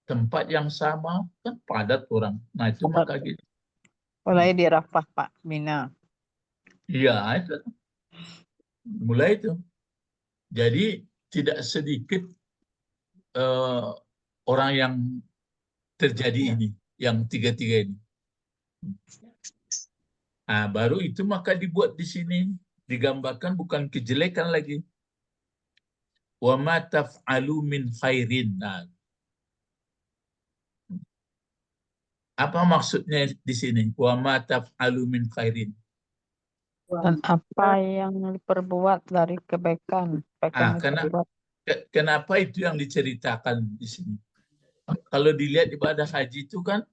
tempat yang sama, kan padat orang. Nah itu Padat. maka gitu. Mulai di Rafah, Pak, Mina. Iya itu. Mulai itu. Jadi tidak sedikit orang yang terjadi ini, yang tiga-tiga ini. Nah, baru itu maka dibuat di sini, digambarkan bukan kejelekan lagi. Wa ma taf'alu min khairin. Nah, apa maksudnya di sini? Wa ma taf'alu min khairin. Dan apa yang diperbuat dari kebaikan. Kebaikan diperbuat. Kenapa itu yang diceritakan di sini? Kalau dilihat ibadah haji itu kan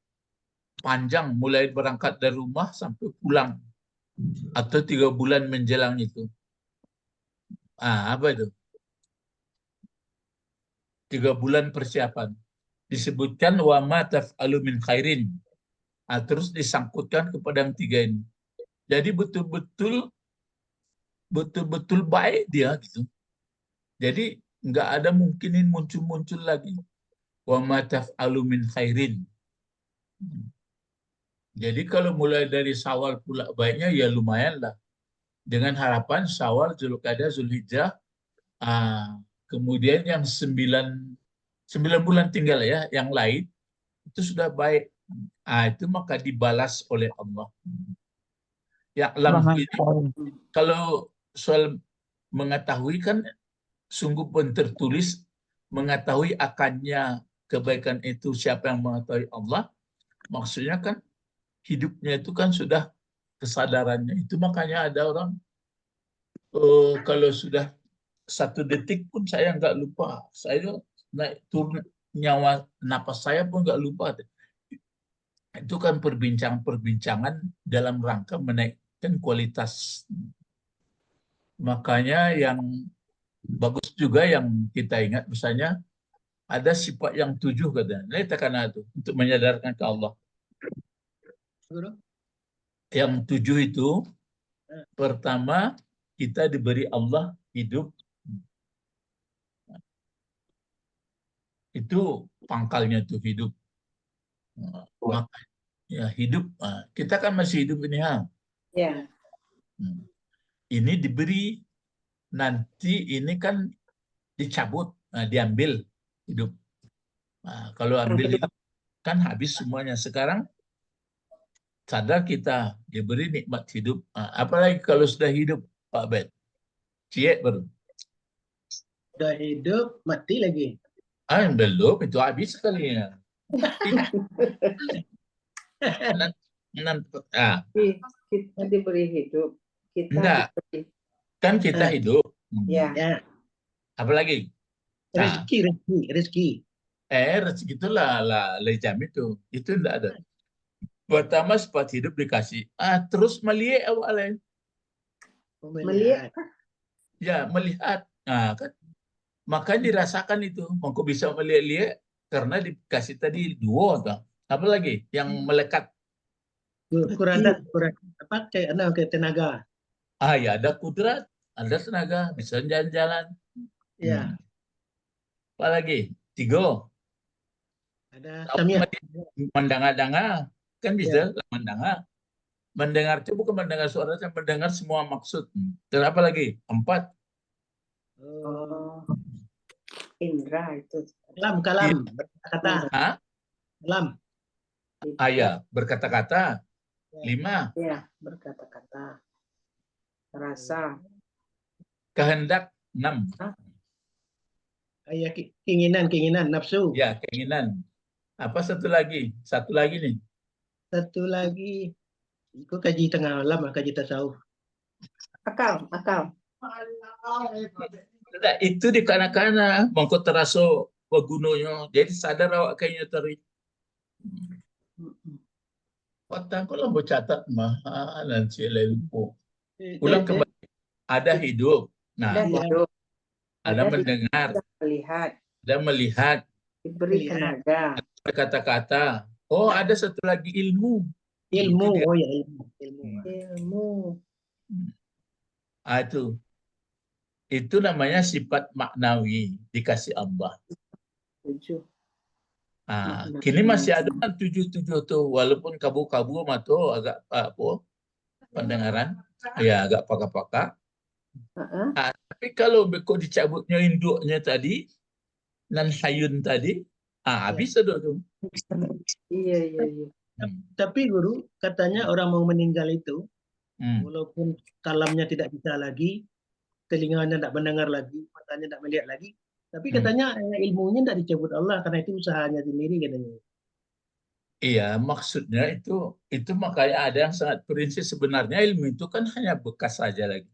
panjang, mulai berangkat dari rumah sampai pulang. Atau 3 bulan menjelang itu. Apa itu? 3 bulan persiapan. Disebutkan wa ma taf'alu min khairin. Terus disangkutkan kepada yang 3 ini. Jadi betul-betul baik dia gitu. Jadi nggak ada mungkinin muncul-muncul lagi. Wa ma taf'alu min khairin. Jadi kalau mulai dari Syawal pula baiknya ya lumayan lah. Dengan harapan Syawal, Zulqa'dah, Zulhijjah, kemudian yang 9 bulan tinggal ya, yang lain itu sudah baik. Itu maka dibalas oleh Allah. Ya, kalau soal mengetahui kan sungguh pun tertulis mengetahui akannya kebaikan itu siapa yang mengetahui Allah. Maksudnya kan hidupnya itu kan sudah kesadarannya. Itu makanya ada orang kalau sudah 1 detik pun saya nggak lupa. Saya naik turun nyawa napas saya pun nggak lupa. Itu kan perbincangan dalam rangka menaikkan kualitas. Makanya yang bagus juga yang kita ingat misalnya ada sifat yang 7 katanya. Ini tekanan itu untuk menyadarkan ke Allah. Guru? Yang 7 itu pertama kita diberi Allah hidup. Itu pangkalnya tuh hidup. Maka ya hidup. Kita kan masih hidup ini ha. Ya. Ini diberi, nanti ini kan dicabut, diambil hidup. Kalau ambil hidup kan habis semuanya. Sekarang sadar kita diberi nikmat hidup. Apalagi kalau sudah hidup, Pak Bet. Ciek baru. Udah hidup, mati lagi. Belum, itu habis sekali ya. Kita diberi hidup. Enggak. Diberi. Kan kita hidup. Ya. Ya, Apalagi? rezeki. Rezeki itulah lejam itu. Itu enggak ada. Pertama sempat hidup dikasih. Terus melihat awalnya. Melihat. Ya, melihat. Kan. Maka dirasakan itu. Maka bisa melihat-lihat karena dikasih tadi 2 atau apa lagi yang melekat. Kurang apa kayak tenaga. Ya ada kudrat, ada tenaga, bisa jalan-jalan. Ya. Apa lagi? 3. Ada samia. Mendengar-dengar, kan bisa mendengar. Mendengar itu bukan mendengar suara, tapi mendengar semua maksud. Dan apa lagi? 4. Indra itu. Kalam, berkata-kata. Kalam. Ya, berkata-kata. 5. Ya, berkata-kata. Rasa. Kehendak. 6. Keinginan, nafsu. Ya, keinginan. Apa satu lagi? Satu lagi nih. Satu lagi, itu kaji tengah malam, kaji tasawuf. Akal. Nah, itu di kana-kana mongko teraso wagunonya. Jadi sadar awak kayaknya teri. Otak kalau mau catat mahal nanti lupa. Ulang kembali. Ada hidup. Nah, ada mendengar. Ada melihat. Diberi tenaga. Kata-kata. Ada satu lagi ilmu. Ilmu, Itu dia. oh ya ilmu. Ilmu. Ilmu. Itu namanya sifat maknawi dikasih Allah. 7. Kini masih ada kan 7 tuh, walaupun kabur-kabur atau agak pendengaran, ya agak pakak-pakak. Tapi kalau kok dicabutnya induknya tadi, nan hayun tadi, bisa tuh. Iya. Tapi guru, katanya orang mau meninggal itu, Hmm. walaupun kalamnya tidak bisa lagi, telinganya tidak mendengar lagi, matanya tidak melihat lagi, tapi katanya ilmunya tidak dicabut Allah karena itu usahanya sendiri katanya. Iya, maksudnya itu makanya ada yang sangat prinsip sebenarnya ilmu itu kan hanya bekas saja lagi.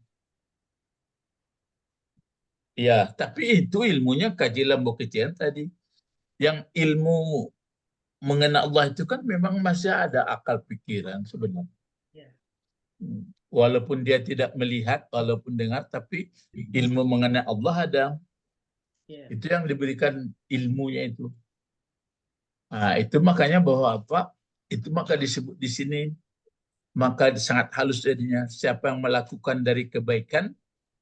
Iya, tapi itu ilmunya kaji lambo kecil tadi. Yang ilmu mengenal Allah itu kan memang masih ada akal pikiran sebenarnya. Ya. Walaupun dia tidak melihat, walaupun dengar, tapi ilmu mengenai Allah ada. Ya. Itu yang diberikan ilmunya itu. Itu makanya bahwa itu maka disebut di sini, maka sangat halus jadinya. Siapa yang melakukan dari kebaikan,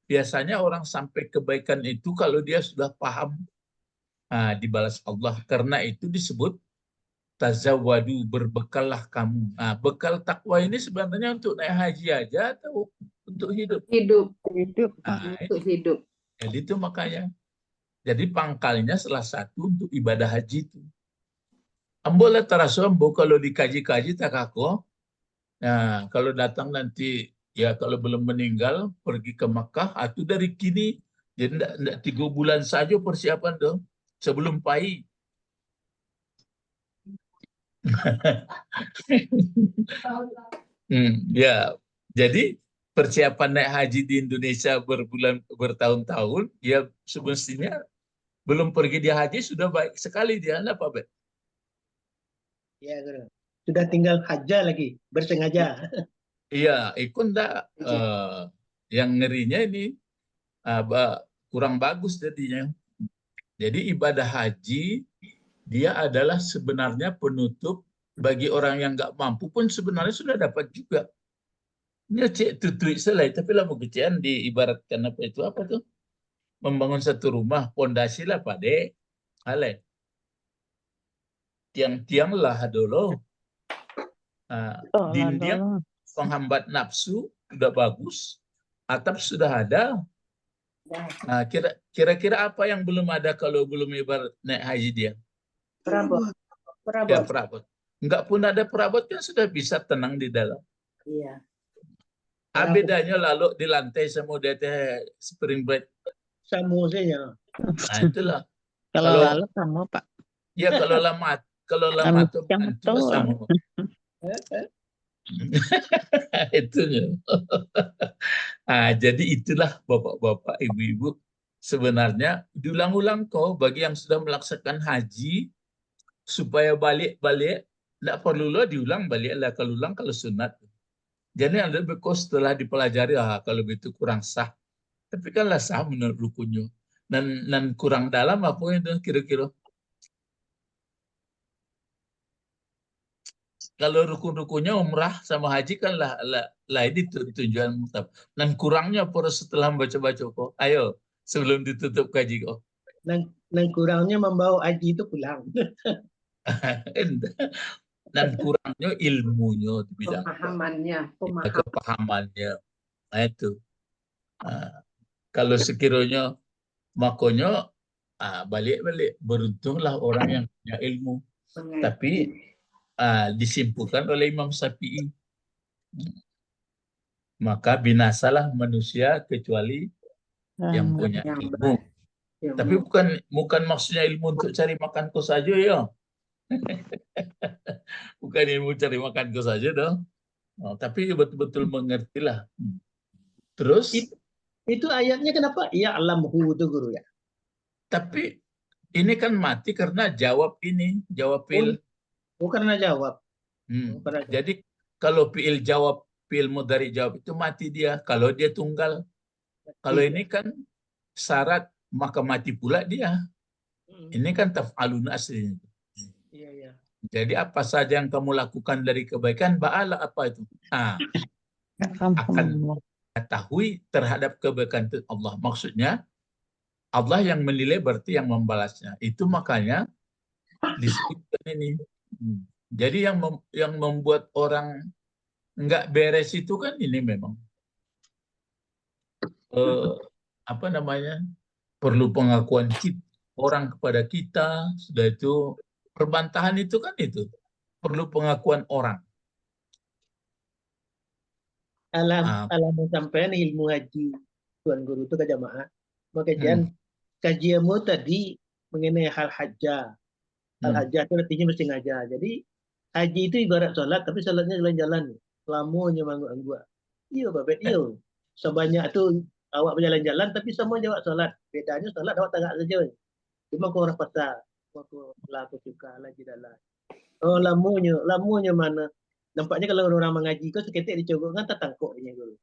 biasanya orang sampai kebaikan itu kalau dia sudah paham, dibalas Allah. Karena itu disebut tazawwadu, berbekallah kamu. Bekal takwa ini sebenarnya untuk naik haji aja atau untuk hidup? Hidup. Untuk hidup. Jadi itu makanya. Jadi pangkalnya salah satu untuk ibadah haji itu. Ambola tarasombo kalau dikaji-kaji tak aku. Nah, kalau datang nanti, ya kalau belum meninggal, pergi ke Makkah, itu dari kini. Jadi tidak 3 bulan saja persiapan dong. Sebelum pai. Ya, jadi persiapan naik haji di Indonesia bertahun-tahun, ya semestinya belum pergi dia haji sudah baik sekali dia, apa Bet? Ya, guru. Sudah tinggal haja lagi, bersengaja. Iya, itu enggak. Yang ngerinya ini kurang bagus jadinya. Jadi ibadah haji dia adalah sebenarnya penutup bagi orang yang nggak mampu pun sebenarnya sudah dapat juga. Dia cek tutui selai, tapi lah kecian diibaratkan apa tuh? Membangun satu rumah, pondasi lah Pak Dek. Ale. Tiang-tiang lah dulu. Dinding penghambat nafsu sudah bagus, atap sudah ada. Kira-kira apa yang belum ada kalau belum ibarat naik haji dia? Perabot. Ya, perabot. Enggak pun ada perabot kan sudah bisa tenang di dalam. Iya. Bedanya lalu di lantai sama dia spring bed. Samu saja. Itulah. Kalau lalu sama Pak. Ya kalau lama tuh sama. Itunya. Jadi itulah bapak-bapak, ibu-ibu. Sebenarnya diulang-ulang bagi yang sudah melaksanakan haji supaya balik-balik, tidak perlu diulang baliklah kalau sunat. Jadi ada setelah dipelajari, kalau begitu kurang sah. Tapi kanlah sah menurut rukunnya. Dan kurang dalam apa itu kira-kira? Kalau rukun-rukunnya umrah sama haji kan lah ini tujuan mutab. Dan kurangnya apa setelah baca-baca kok? Ayo sebelum ditutup kaji kok. Dan kurangnya membawa haji itu pulang. Dan kurangnya ilmunya dibilang. Kepahamannya. Nah itu. Kalau sekiranya makanya balik-balik beruntunglah orang yang punya ilmu. Tapi disimpulkan oleh Imam Syafi'i, maka binasalah manusia kecuali yang punya ilmu. Tapi bukan maksudnya ilmu untuk cari makanku saja ya. Bukan ilmu cari makanku saja dong. Tapi betul-betul mengertilah. Terus itu ayatnya kenapa? Ya alamhu itu guru ya. Tapi ini kan mati karena jawab fi'il. Karena jawab. Jadi kalau fi'il mudhari jawab itu mati dia. Kalau dia tunggal. Kalau ini kan syarat maka mati pula dia. Ini kan taf'alun aslinya. Iya. Jadi apa saja yang kamu lakukan dari kebaikan, ba'ala apa itu? Ah, akan ketahui terhadap kebaikan itu Allah. Maksudnya Allah yang menilai berarti yang membalasnya. Itu makanya disebutkan ini. Jadi yang membuat orang nggak beres itu kan ini memang apa namanya, perlu pengakuan orang kepada kita. Sudah itu perbantahan itu kan itu perlu pengakuan orang. Alam sampean ilmu haji Tuan Guru itu ke jamaah. Makanya kajianmu tadi mengenai hal hajjah. Hal hajjah itu artinya mesti ngajar. Jadi haji itu ibarat sholat, tapi sholatnya jalan-jalan. Lamunya manggu-anggu. Iya, babet, iya. Sebanyak itu awak berjalan-jalan, tapi semua jawab sholat. Bedanya sholat awak tagak saja. Cuma kau orang pasal. Kau laku suka lagi dalam. Oh, lamunya mana? Nampaknya kalau orang mengaji kau seketik dicogok kan tertangkuknya dulu.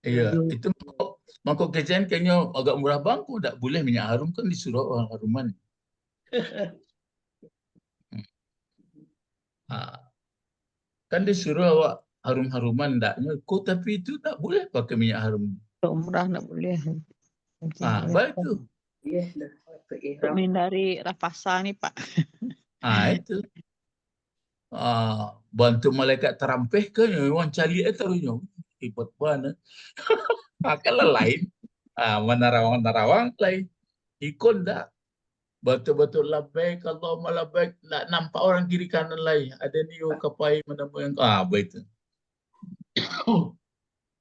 Iya, itu mangkok kejadian kayaknya agak murah bangku, tak boleh minyak harum kan disuruh orang haruman. Kan disuruh awak harum-haruman ndaknya, kok tapi itu tak boleh pakai minyak harum. Umrah nggak boleh. Baik tuh. Iya, Untuk menghindari rafasa nih Pak. Itu. Bantu malaikat terampih ke memang cali taruhnya. Hebat banget. Kalau lain, menarawang lain. Ikon dah. Betul-betul labbaik, Allahumma labbaik. Nak nampak orang kiri kanan lain. Ada niu kapai menemukan. Begitu.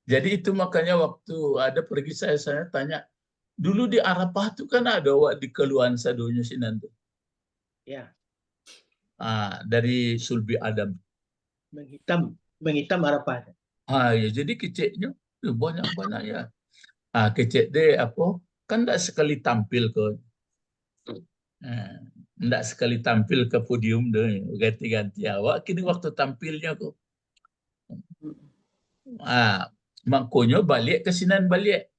Jadi itu makanya waktu ada pergi saya tanya. Dulu di Arafah itu kan ada awak di keluhan sadonya sinan tuh. Ya. Dari sulbi Adam. Menghitam Arafah. Ya, jadi keceknya banyak-banyak ya. Kecek deh apa? Kan tidak sekali tampil ke. Tidak sekali tampil ke podium deh, ganti-ganti awak. Kini waktu tampilnya kok. Makanya balik ke sinan balik.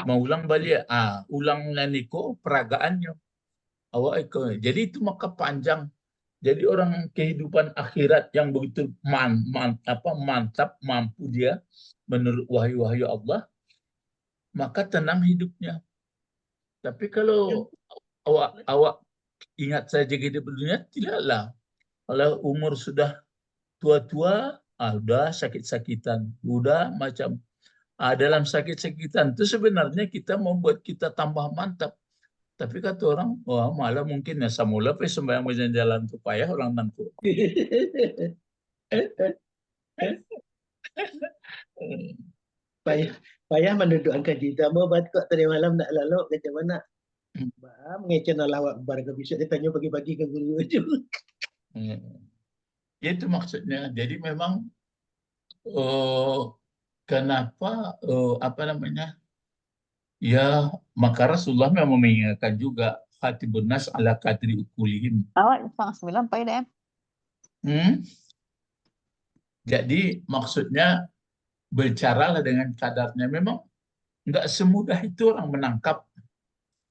Mau ulang balik. Ulang naniko peragaannya. Awak ikut. Jadi itu maka panjang. Jadi orang kehidupan akhirat yang begitu mantap, mampu dia menurut wahyu-wahyu Allah, maka tenang hidupnya. Tapi kalau awak ingat saja hidup dunia, tidaklah. Kalau umur sudah tua-tua, udah sakit-sakitan, udah macam dalam sakit-sakitan itu sebenarnya kita membuat kita tambah mantap. Tapi kata orang, malah mungkin ya samula pe sembahyang berjalan tuh payah orang nangku. Payah mendudukkan kaji. Tamu bat kok tadi malam nak lalu macam mana? Mengecen Allah Akbar ke besok dia tanya pagi-pagi ke guru itu. Itu maksudnya. Jadi memang kenapa apa namanya? Ya, maka Rasulullah memang mengingatkan juga khatibun nas ala qadri ukulihim. Awak 8:30 Pak IDM. Jadi maksudnya bercaralah dengan kadarnya. Memang nggak semudah itu orang menangkap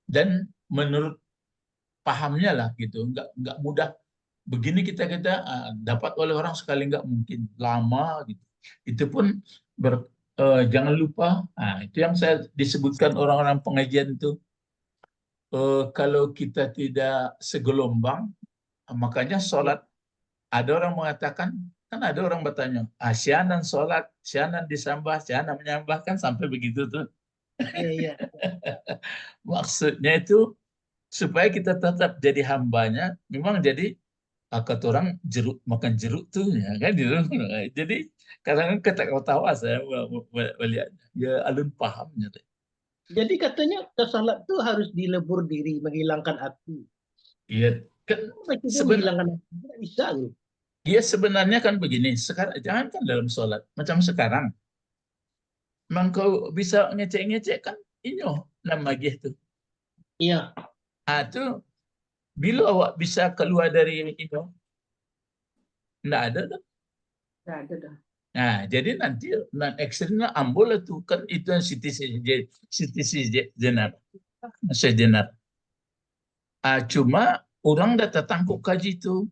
dan menurut pahamnya lah gitu. Nggak mudah. Begini kita dapat oleh orang sekali nggak mungkin, lama gitu. Itu pun jangan lupa, itu yang saya disebutkan orang-orang pengajian itu. Kalau kita tidak segelombang, makanya sholat. Ada orang mengatakan, kan ada orang bertanya, syanan sholat, syanan disambah, syanan menyambah, kan sampai begitu tuh. Iya. Maksudnya itu supaya kita tetap jadi hambanya, memang jadi kata orang jeruk makan jeruk tuh ya kan gitu. Jadi kadang-kadang ketawa saya melihat ya alun pahamnya. Jadi katanya salat tuh harus dilebur diri, menghilangkan api. Iya kan menghilangkan api tidak bisa loh. Iya sebenarnya kan begini, sekarang jangan kan dalam sholat macam sekarang. Memang kau bisa ngecek-ngecek kan inyo nama gitu. Iya. Itu bila awak bisa keluar dari itu, enggak ada dah. Enggak ada dah. Jadi nanti ekstrimnya ambol itu kan itu yang sejenar. Cuma orang dah tertangkap kaji itu.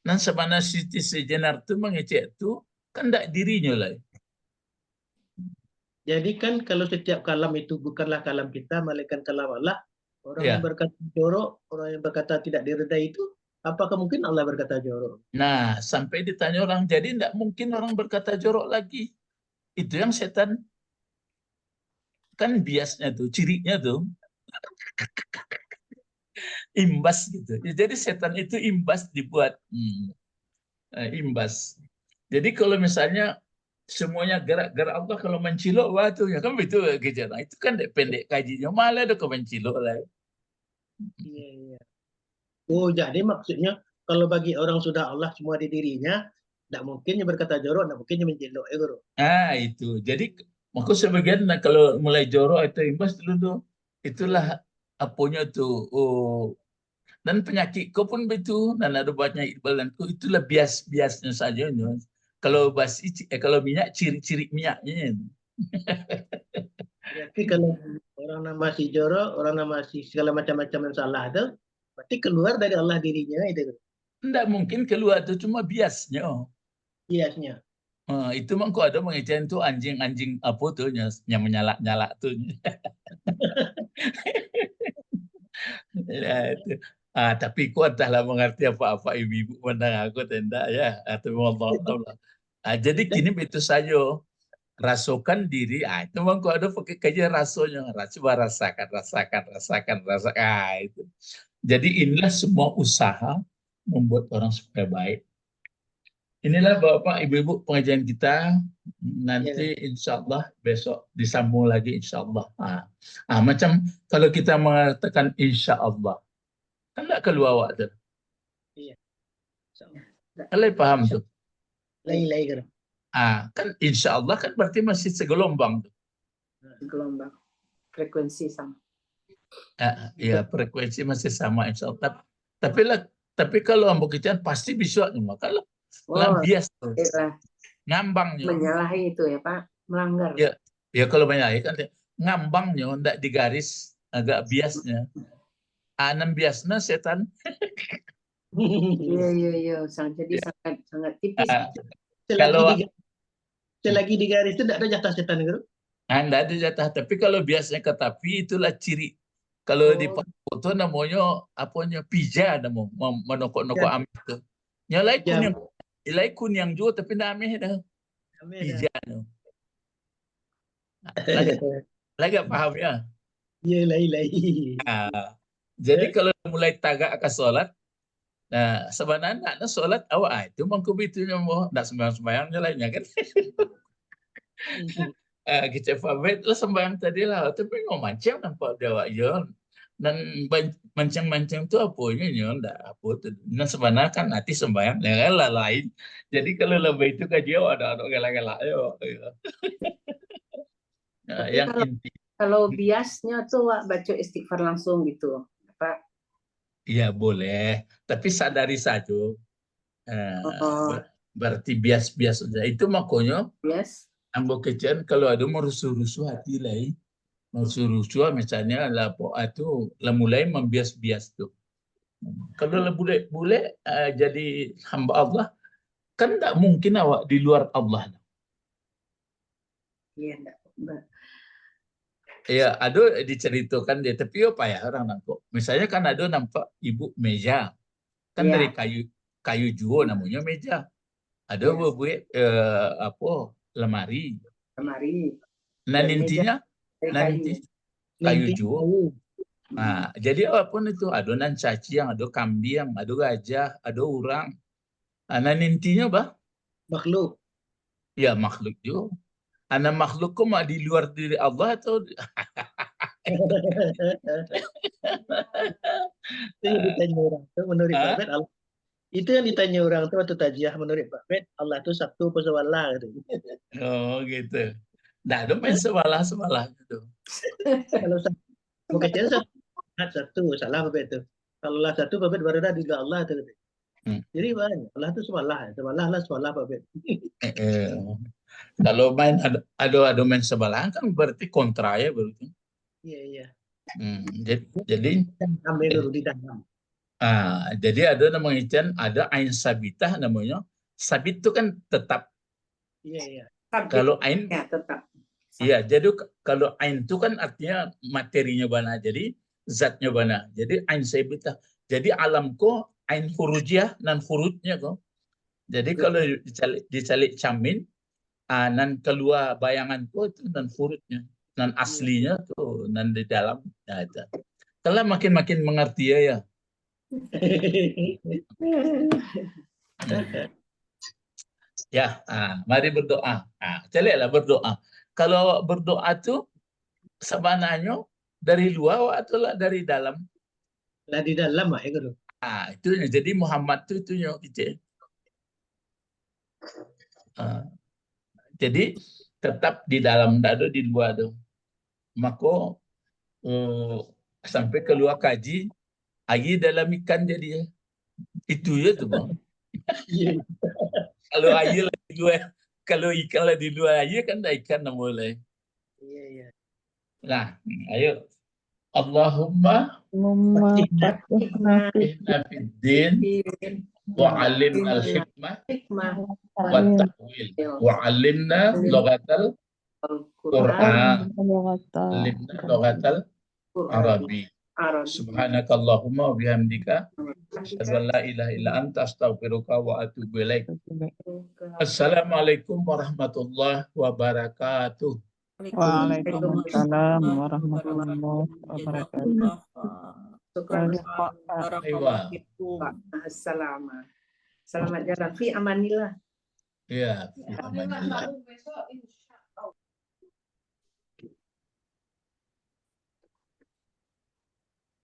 Nan sebenarnya Siti Sejenar tu mengecek tu kan tak dirinya lah. Jadi kan kalau setiap kalam itu bukanlah kalam kita, melainkan kalam Allah. Orang Ya. yang berkata jorok, orang yang berkata tidak diredai itu, apakah mungkin Allah berkata jorok? Nah, sampai ditanya orang, jadi tidak mungkin orang berkata jorok lagi. Itu yang setan kan biasnya tuh, cirinya tuh imbas gitu. Jadi setan itu imbas dibuat imbas. Jadi kalau misalnya semuanya gerak-gerak Allah kalau mencilok waktunya kan begitu kejaran. Itu kan pendek kajinya malah ada kau mencilok lah. Iya, iya. Oh, jadi maksudnya kalau bagi orang sudah Allah semua di dirinya, tidak mungkin dia berkata jorok, tidak mungkin dia menjelok, ya Guru. Ah itu. Jadi maka sebagian kalau mulai jorok atau imbas dulu tuh itulah apanya tuh. Oh, dan penyakitku pun begitu dan ada banyak ikbalanku itulah bias-biasnya saja. Kalau kalau minyak ciri-ciri minyaknya. Berarti kalau orang nama si jorok, orang nama si segala macam-macam yang salah itu, berarti keluar dari Allah dirinya itu, Tidak mungkin keluar itu cuma biasnya. biasnya. Itu memang kok ada mengejain tuh anjing-anjing apa tuh yang menyala-nyala tuh. Ya, itu. Tapi ku entahlah mengerti apa-apa ibu-ibu pandang aku tidak ya atau Allah tahu lah. Jadi kini begitu saja rasakan diri. Itu memang ku ada pakai kajian rasanya, rasakan. Itu. Jadi inilah semua usaha membuat orang supaya baik. Inilah Bapak Ibu-Ibu pengajian kita. Nanti insya Allah besok disambung lagi insya Allah. Macam kalau kita mengatakan insya Allah, kan tak keluar waktu. Iya. Kalian paham tuh? Lain-lain Guru. Kan insya Allah kan berarti masih segelombang tuh. Gelombang. Frekuensi sama. Ya frekuensi masih sama insya Allah. Tapi kalau ambo kecian pasti bisa kalau bias tuh. Ngambangnya. Menyalahi itu ya Pak, melanggar. Ya kalau menyalahi kan ngambangnya ndak digaris agak biasnya. Enam biasnya setan. Iya. Jadi sangat tipis. Selagi di garis itu tidak ada jatah setan Guru. Tidak ada jatah. Tapi kalau biasanya ke tapi itulah ciri. Kalau di foto namanya apanya pija namanya menokok-nokok amih itu. Nyalai kunyang juga tapi tidak amih dah. Pija. Lagi paham ya? Iya lain. Jadi kalau mulai tagak ke solat, nah sebenarnya nak solat awak itu mangku bitunya mau nak sembahyang lainnya kan. Kita pamit lah sembahyang tadi lah, tapi macam nampak dia awak yon. Dan mancing-mancing tu apanya nyon ndak apa tu. Nah sebenarnya kan nanti sembahyang lah lain. Jadi kalau lebih itu kaji ada galak-galak yo. Yang inti. Kalau biasnya tuh baca istighfar langsung gitu, Pak. Iya boleh, tapi sadari saja. Berarti bias-bias saja. Itu makanya. Bias. Ambo kecian kalau ada merusuh-rusuh hati lain. Merusuh-rusuh misalnya lah itu lah mulai membias-bias tuh. Kalau lah boleh jadi hamba Allah, kan tak mungkin awak di luar Allah. Iya, enggak. Ya, ada diceritakan dia, tapi apa ya orang nangkep. Misalnya kan ada nampak ibu meja, kan dari kayu juo namanya meja. Ada buat lemari. Nah intinya, kayu juo. Nah, jadi apapun itu, adonan cacing, ada kambing, ada gajah, ada orang. Nah intinya bah? Makhluk. Ya makhluk juga. Anak makhluk kok mah di luar diri Allah atau itu yang ditanya orang tuh menurut Pak Bet Allah. Itu yang ditanya orang tuh waktu tajiah menurut Pak Bet Allah itu Sabtu apa sewalah gitu. Oh gitu. Nah, ada main sewalah gitu. Kalau mungkin satu salah Pak Bet itu. Kalau lah satu Pak Bet baru ada juga Allah itu. Jadi banyak Allah itu sewalah Pak Bet. Kalau main ada main sebelah kan berarti kontra ya berarti. Iya. Jadi di dalam. Jadi ada namanya Chan, ada ain sabitah namanya. Sabit itu kan tetap. Iya, iya. Kalau ain, Ya, tetap. iya. Jadi kalau ain itu kan artinya materinya bana. Jadi zatnya bana. Jadi ain sabitah. Jadi alam ko ain hurujiyah nan hurujnya ko. Jadi kalau dicalik camin, nan keluar bayangan ko itu nan hurufnya, nan aslinya tuh nan di dalam. Nah, itu. Kalau makin mengerti ya. Ya, mari berdoa. Caliklah berdoa. Kalau berdoa tuh sebenarnya dari luar atau dari dalam? Lah di dalam ya guru. Itu jadi Muhammad tuh itunya gitu. Jadi tetap di dalam, tidak ada di luar tuh. Maka sampai keluar kaji, lagi dalam ikan jadi itu ya tuh bang. Kalau air lah di luar, kalau ikan lah di luar air kan dah ikan nak boleh. Iya, iya. Nah, ayo. Allahumma Fatihna fiddin wa alimna al-hikmah wa ta'wil wa alimna lughatal Qur'an alimna lughatal Arabi. Subhanakallahumma wa bihamdika asyhadu an la ilaha illa anta astaghfiruka wa atubu ilaik. Assalamualaikum warahmatullahi wabarakatuh. Waalaikumsalam warahmatullahi wabarakatuh. Selamat jalan fi amanillah. Ya, fi amanillah.